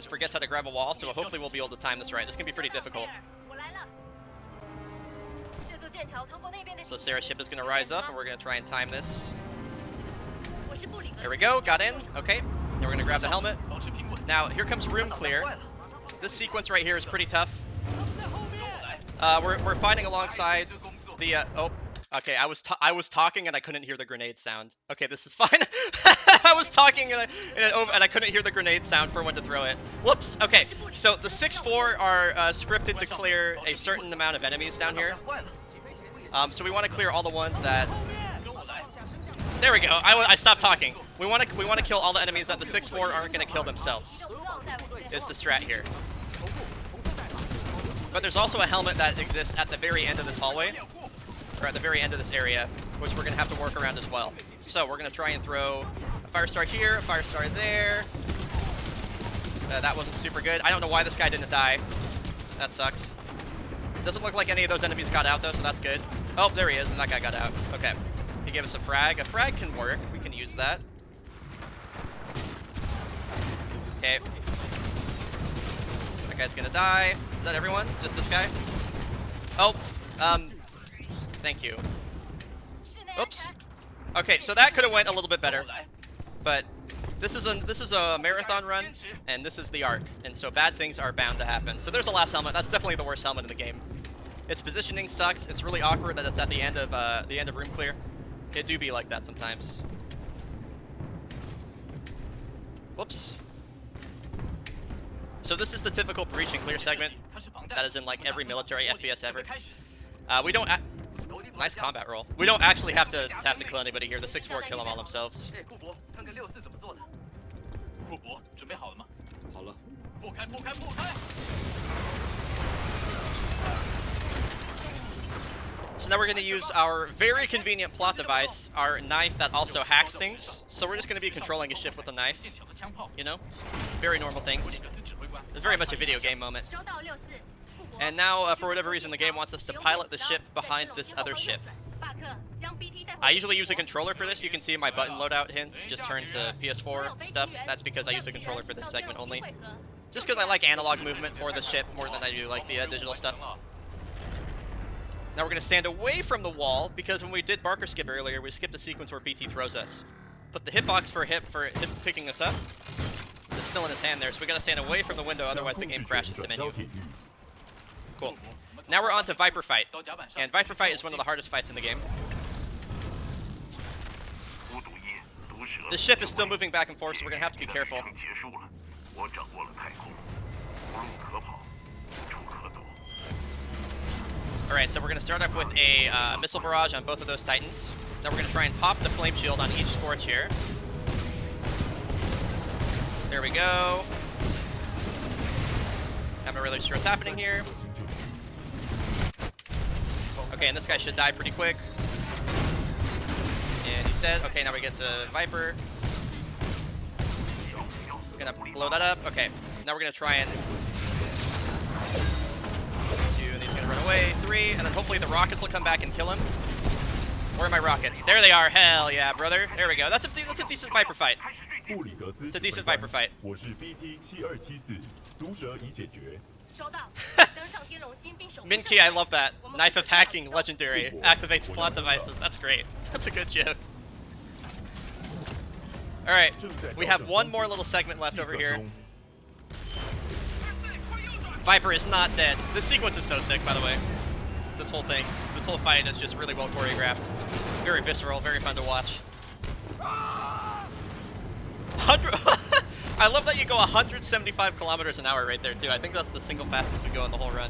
forgets how to grab a wall, so hopefully we'll be able to time this right. This can be pretty difficult. So Sarah's ship is going to rise up, and we're going to try and time this. There we go, got in. Okay, now we're going to grab the helmet. Now, here comes room clear. This sequence right here is pretty tough. We're fighting alongside the... oh, okay, I was talking and I couldn't hear the grenade sound. Okay, this is fine. I was talking and I couldn't hear the grenade sound for when to throw it. Whoops, okay. So the 6-4 are scripted to clear a certain amount of enemies down here. So we want to clear all the ones that... There we go. I stopped talking. We want to kill all the enemies that the 6-4 aren't going to kill themselves. Is the strat here. But there's also a helmet that exists at the very end of this hallway, or at the very end of this area, which we're going to have to work around as well. So we're going to try and throw a fire star here, a fire star there. That wasn't super good. I don't know why this guy didn't die. That sucks. Doesn't look like any of those enemies got out though, so that's good. Oh, there he is, and that guy got out. Okay. He gave us a frag. A frag can work. We can use that. Okay. That guy's gonna die. Is that everyone? Just this guy? Oh, thank you. Oops. Okay, so that could have went a little bit better, but this is a marathon run, and this is the arc, and so bad things are bound to happen. So there's the last helmet. That's definitely the worst helmet in the game. Its positioning sucks. It's really awkward that it's at the end of room clear. It do be like that sometimes. Whoops. So this is the typical breach and clear segment that is in like every military FPS ever. We don't... Nice combat roll. We don't actually have to kill anybody here. The 6-4 kill them all themselves. So now we're going to use our very convenient plot device, our knife that also hacks things. So we're just going to be controlling a ship with a knife. You know? Very normal things. It's very much a video game moment. And now, for whatever reason, the game wants us to pilot the ship behind this other ship. I usually use a controller for this. You can see my button loadout hints just turn to PS4 stuff. That's because I use a controller for this segment only. Just because I like analog movement for the ship more than I do like the digital stuff. Now we're going to stand away from the wall, because when we did Barker skip earlier, we skipped the sequence where BT throws us. But the hitbox for hip picking us up is still in his hand there, so we got to stand away from the window, otherwise the game crashes the menu. Cool. Now we're on to Viper Fight, and Viper Fight is one of the hardest fights in the game. The ship is still moving back and forth, so we're going to have to be careful. Alright, so we're going to start off with a missile barrage on both of those Titans. Then we're going to try and pop the flame shield on each Scorch here. There we go. I'm not really sure what's happening here. Okay, and this guy should die pretty quick. And he's dead. Okay, now we get to Viper. We're gonna blow that up. Okay, now we're gonna try and gonna run away. 3, and then hopefully the rockets will come back and kill him. Where are my rockets? There they are. Hell yeah, brother. There we go. That's a decent Viper fight. It's a decent Viper fight. 我是 BT7274，毒蛇已解决。 Minky, I love that. Knife of Hacking, legendary. Activates plot devices. That's great. That's a good joke. Alright, we have one more little segment left over here. Viper is not dead. This sequence is so sick, by the way. This whole thing. This whole fight is just really well choreographed. Very visceral, very fun to watch. 100 I love that you go 175 kilometers an hour right there too. I think that's the single fastest we go in the whole run.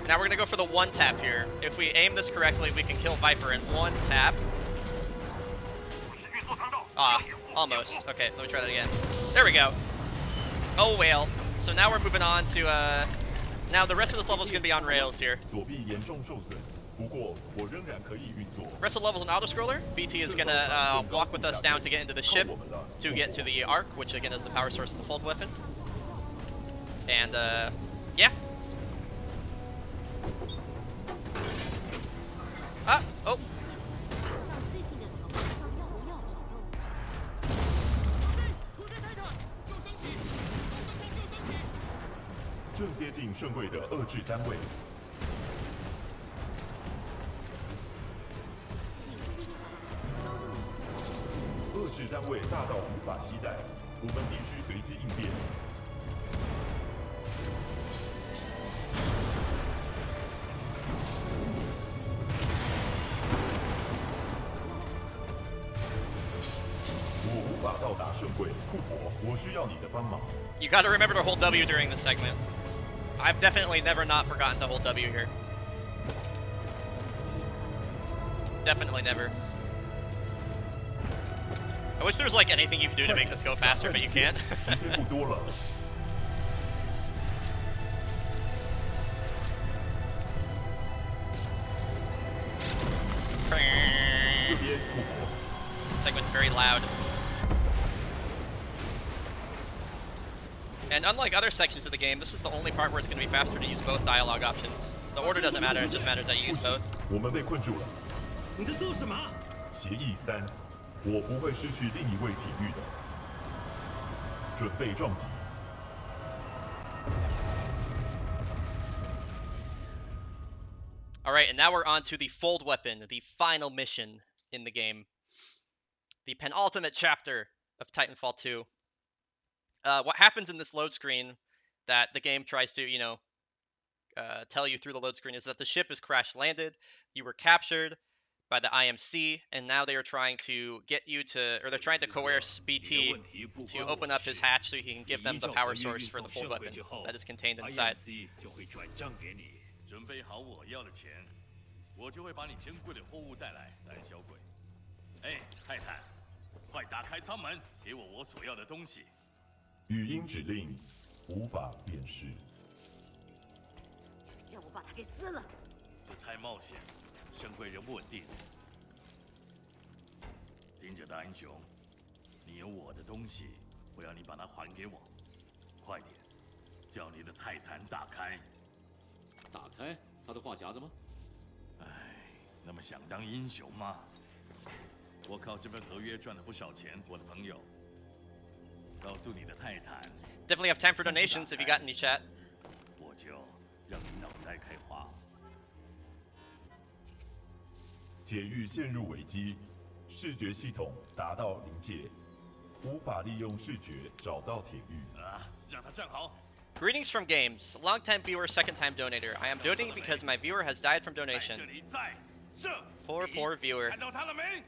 Now we're gonna go for the one tap here. If we aim this correctly, we can kill Viper in one tap. Ah, almost. Okay, let me try that again. There we go. Oh well. So now we're moving on to now the rest of this level is gonna be on rails here. Rest of the level's an auto-scroller. BT is gonna walk with us down to get into the ship to get to the Arc, which again is the power source of the fold weapon. And yeah. Ah, oh. You gotta remember to hold W during this segment. I've definitely never not forgotten to hold W here. Definitely never. I wish there was like anything you could do to make this go faster, but you can't. Segment's very loud. And unlike other sections of the game, this is the only part where it's going to be faster to use both dialogue options. The order doesn't matter, it just matters that you use both. Alright, and now we're on to the Fold Weapon, the final mission in the game. The penultimate chapter of Titanfall 2. What happens in this load screen that the game tries to, you know, tell you through the load screen is that the ship is crash landed, you were captured by the IMC, and now they are trying to get you to, or they're trying to coerce BT to open up his hatch so he can give them the power source for the Fold Weapon that is contained inside. Definitely have time for donations if you got any, chat. 铁域陷入危机，视觉系统达到临界，无法利用视觉找到铁域。让他站好。 Greetings from games. Long-time viewer, second-time donator. I am donating because my viewer has died from donation. Poor viewer. 看到他了没？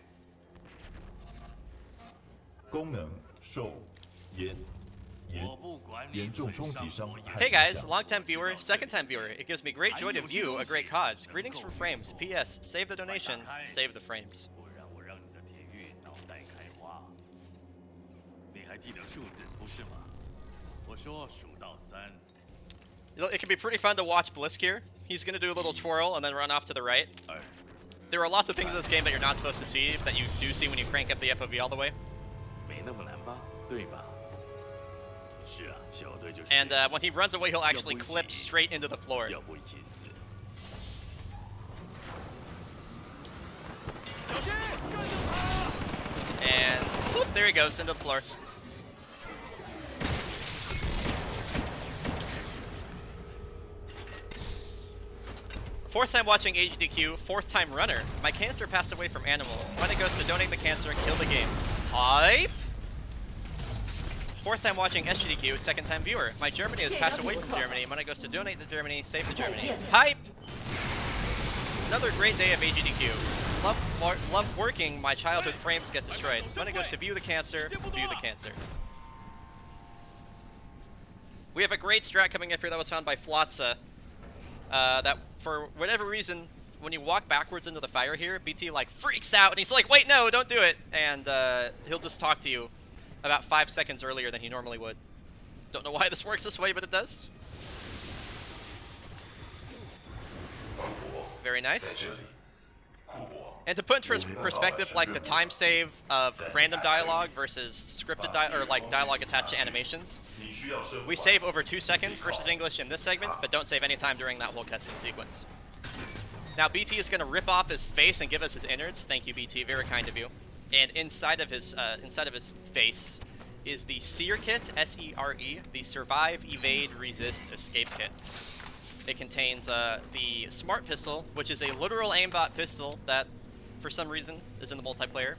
功能受严重冲击伤害。 Hey guys, long-time viewer, second-time viewer. It gives me great joy to view a great cause. Greetings from Frames. P.S. Save the donation. Save the frames. 不让我让你的铁玉脑袋开花。你还记得数字不是吗？我说数到3。It can be pretty fun to watch Blisk here. He's gonna do a little twirl and then run off to the right. There are lots of things in this game that you're not supposed to see that you do see when you crank up the FOV all the way. 没那么难吧，对吧？是啊，小队就是。 And when he runs away, he'll actually clip straight into the floor. 要不一起死。 And whoop, there he goes, into the floor. Fourth time watching SGDQ, fourth time runner. My cancer passed away from animal. Money goes to donate the cancer and kill the games. Hype! Fourth time watching SGDQ, second time viewer. My Germany has passed away from Germany. Money goes to donate the Germany, save the Germany. Hype! Another great day of SGDQ. Love working, my childhood frames get destroyed. Money goes to view the cancer, view the cancer. We have a great strat coming up here that was found by Flotza. That for whatever reason, when you walk backwards into the fire here, BT like freaks out and he's like, wait, no, don't do it. And he'll just talk to you about 5 seconds earlier than he normally would. Don't know why this works this way, but it does. Very nice. And to put in perspective, like the time save of random dialogue versus scripted dialogue attached to animations, we save over 2 seconds versus English in this segment, but don't save any time during that whole cutscene sequence. Now BT is going to rip off his face and give us his innards. Thank you, BT, very kind of you. And inside of his face is the SEER kit, S-E-R-E, the Survive, Evade, Resist, Escape kit. It contains the Smart Pistol, which is a literal aimbot pistol that, for some reason, is in the multiplayer.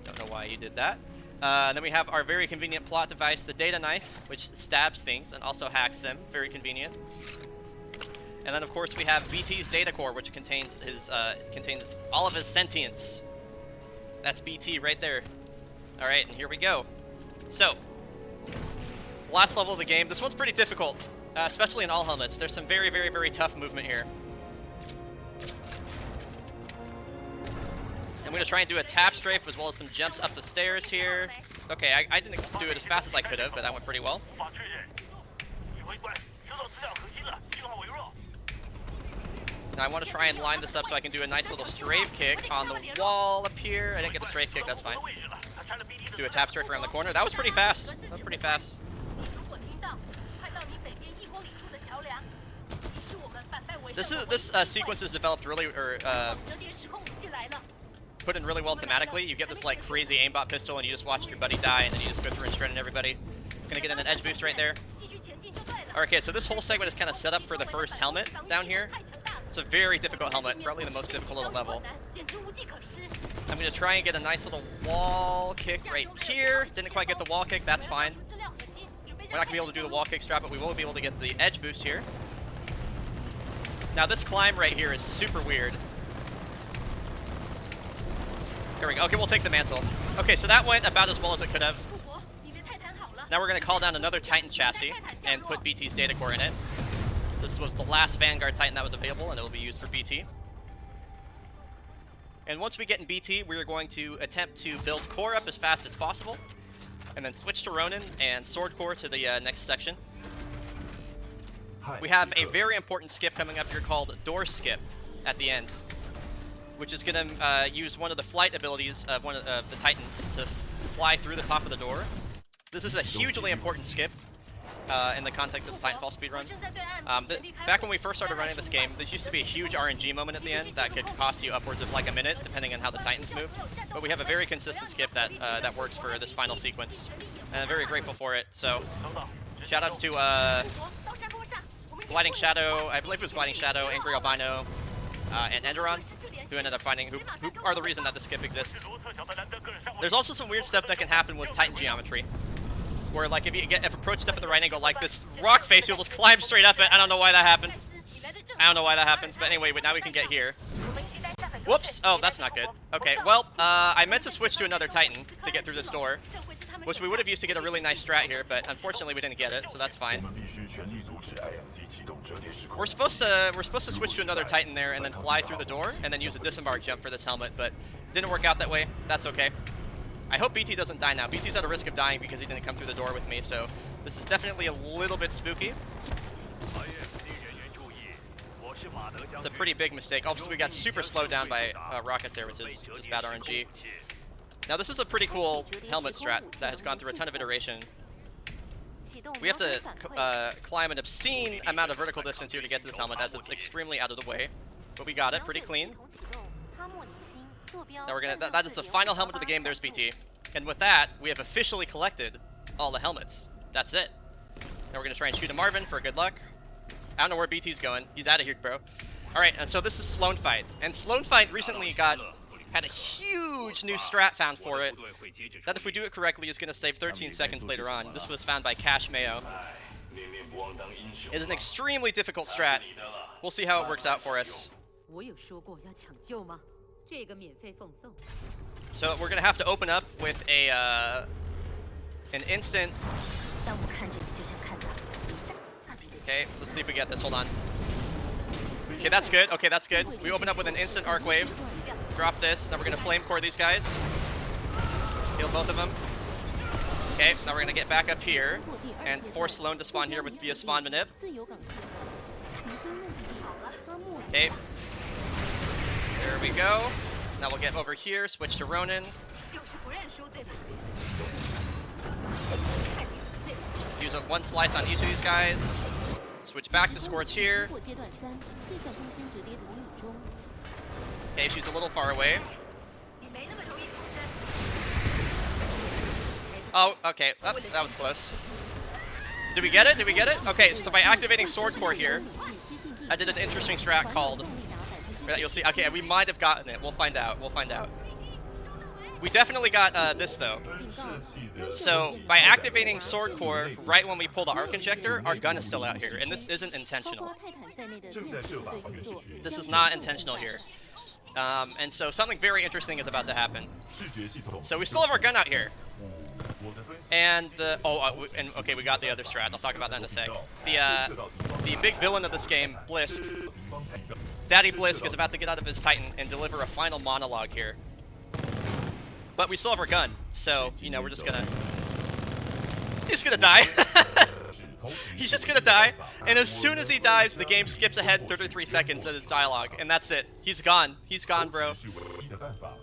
Don't know why you did that. Then we have our very convenient plot device, the Data Knife, which stabs things and also hacks them. Very convenient. And then, of course, we have BT's Data Core, which contains all of his sentience. That's BT right there. All right, and here we go. So, last level of the game. This one's pretty difficult. Especially in all helmets. There's some very, very, very tough movement here. I'm going to try and do a tap strafe as well as some jumps up the stairs here. Okay, I didn't do it as fast as I could have, but that went pretty well. Now I want to try and line this up so I can do a nice little strafe kick on the wall up here. I didn't get the strafe kick, that's fine. Do a tap strafe around the corner. That was pretty fast. That was pretty fast. This sequence is developed really, put in really well thematically. You get this like crazy aimbot pistol and you just watch your buddy die and then you just go through and shredding everybody. Gonna get in an edge boost right there. Okay, so this whole segment is kind of set up for the first helmet down here. It's a very difficult helmet, probably the most difficult on the level. I'm gonna try and get a nice little wall kick right here. Didn't quite get the wall kick, that's fine. We're not gonna be able to do the wall kick strat, but we will be able to get the edge boost here. Now this climb right here is super weird. Here we go. Okay, we'll take the mantle. Okay, so that went about as well as it could have. Now we're going to call down another Titan chassis and put BT's Data Core in it. This was the last Vanguard Titan that was available, and it will be used for BT. And once we get in BT, we are going to attempt to build core up as fast as possible, and then switch to Ronin and sword core to the next section. We have a very important skip coming up here called Door Skip at the end, which is going to use one of the flight abilities of one of the Titans to fly through the top of the door. This is a hugely important skip in the context of the Titanfall speedrun. Back when we first started running this game, this used to be a huge RNG moment at the end that could cost you upwards of like a minute, depending on how the Titans move. But we have a very consistent skip that that works for this final sequence, and I'm very grateful for it. So, shoutouts to Gliding Shadow, I believe it was Gliding Shadow, Angry Albino, and Enderon, who ended up finding, who are the reason that the skip exists. There's also some weird stuff that can happen with Titan geometry, where like if you approach stuff at the right angle, like this rock face, you'll just climb straight up it. I don't know why that happens. But anyway, now we can get here. Whoops! Oh, that's not good. Okay, well, I meant to switch to another Titan to get through this door, which we would have used to get a really nice strat here, but unfortunately we didn't get it, so that's fine. We're supposed to switch to another Titan there and then fly through the door and then use a disembark jump for this helmet, but didn't work out that way. That's okay. I hope BT doesn't die now. BT's at a risk of dying because he didn't come through the door with me, so this is definitely a little bit spooky. It's a pretty big mistake. Also, we got super slowed down by rockets there, which is bad RNG. Now, this is a pretty cool helmet strat that has gone through a ton of iteration. We have to climb an obscene amount of vertical distance here to get to this helmet, as it's extremely out of the way. But we got it pretty clean. Now we're gonna. That is the final helmet of the game. There's BT, and with that, we have officially collected all the helmets. That's it. Now we're gonna try and shoot a Marvin for good luck. I don't know where BT's going. He's out of here, bro. All right, and so this is Sloan Fight, and Sloan Fight recently had a huge new strat found for it that, if we do it correctly, is gonna save 13 seconds later on. This was found by Cash Mayo. It is an extremely difficult strat. We'll see how it works out for us. So we're gonna have to open up with an instant. Okay, let's see if we get this. Hold on. Okay, that's good. Okay, that's good. We open up with an instant arc wave. Drop this. Now we're gonna flame core these guys. Kill both of them. Okay, now we're gonna get back up here and force Sloan to spawn here with via spawn manip. Okay. There we go. Now we'll get over here, switch to Ronin. Use one slice on each of these guys. Switch back to Scorch here. Okay, she's a little far away. Oh, okay. Oh, that was close. Did we get it? Did we get it? Okay, so by activating Sword Core here, I did an interesting strat called... that you'll see. Okay, we might have gotten it. We'll find out. We'll find out. We definitely got this, though. So, by activating Sword Core right when we pull the Arc Injector, our gun is still out here, and this isn't intentional. This is not intentional here. And so something very interesting is about to happen. So we still have our gun out here. And okay, we got the other strat. I'll talk about that in a sec. The big villain of this game, Blisk, Daddy Blisk, is about to get out of his Titan and deliver a final monologue here. But we still have our gun, so you know we're just gonna. He's gonna die. He's just gonna die, and as soon as he dies, the game skips ahead 33 seconds of his dialogue, and that's it. He's gone. He's gone, bro.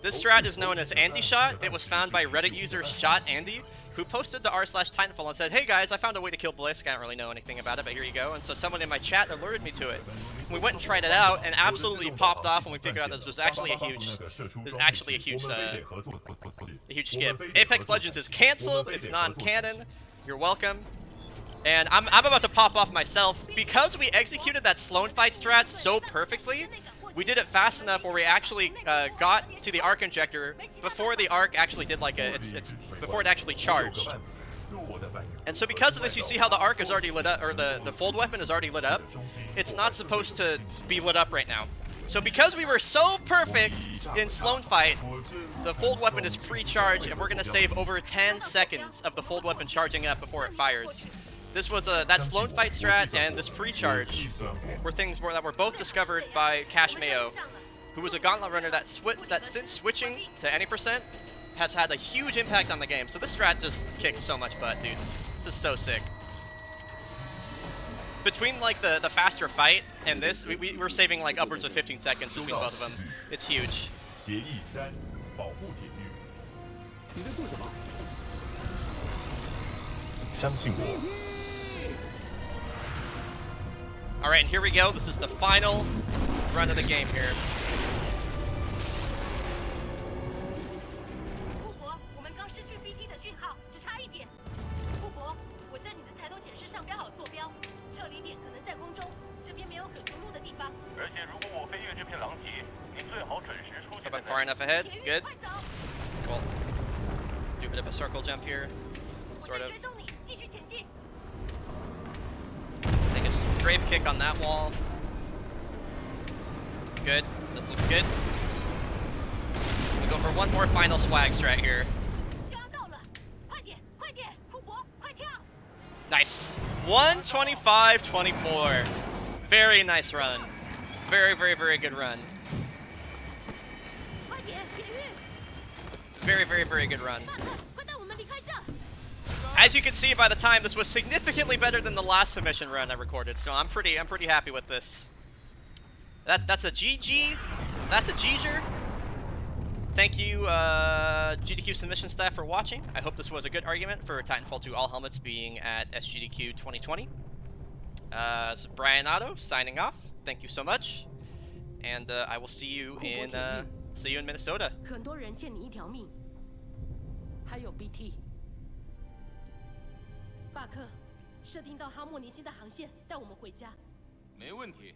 This strat is known as Andy Shot. It was found by Reddit user Shot Andy, who posted to r/Titanfall and said, "Hey guys, I found a way to kill Blisk. I don't really know anything about it, but here you go." And so someone in my chat alerted me to it. We went and tried it out, and absolutely popped off when we figured out this was actually a huge skip. Apex Legends is canceled. It's non-canon. You're welcome. And I'm about to pop off myself because we executed that Sloan Fight strat so perfectly. We did it fast enough where we actually got to the Arc Injector before the Arc actually did like before it actually charged. And so because of this, you see how the Arc is already lit up, or the fold weapon is already lit up. It's not supposed to be lit up right now. So because we were so perfect in Sloan Fight, the fold weapon is pre-charged, and we're gonna save over 10 seconds of the fold weapon charging up before it fires. This was that Sloan Fight strat and this pre-charge were things that were both discovered by Cash Mayo, who was a gauntlet runner that since switching to any percent has had a huge impact on the game. So this strat just kicks so much butt, dude. This is so sick. Between like the faster fight and this, we're saving like upwards of 15 seconds between both of them. It's huge. Alright, and here we go. This is the final run of the game here. Hope I'm far enough ahead. Good. Cool. Do a bit of a circle jump here. Sort of. Take a grave kick on that wall. Good. This looks good. We go for one more final swag strat here. Nice. 125-24. Very nice run. Very, very, very good run. Very, very, very good run. As you can see by the time, this was significantly better than the last submission run I recorded, so I'm pretty happy with this. That's a GG. That's a G'ger. Thank you, GDQ submission staff, for watching. I hope this was a good argument for Titanfall 2 all helmets being at SGDQ 2020. This is Brian Otto signing off. Thank you so much, and I will see you in Minnesota. 很多人欠你一条命，还有 BT。巴克，设定到哈莫尼星的航线，带我们回家。没问题。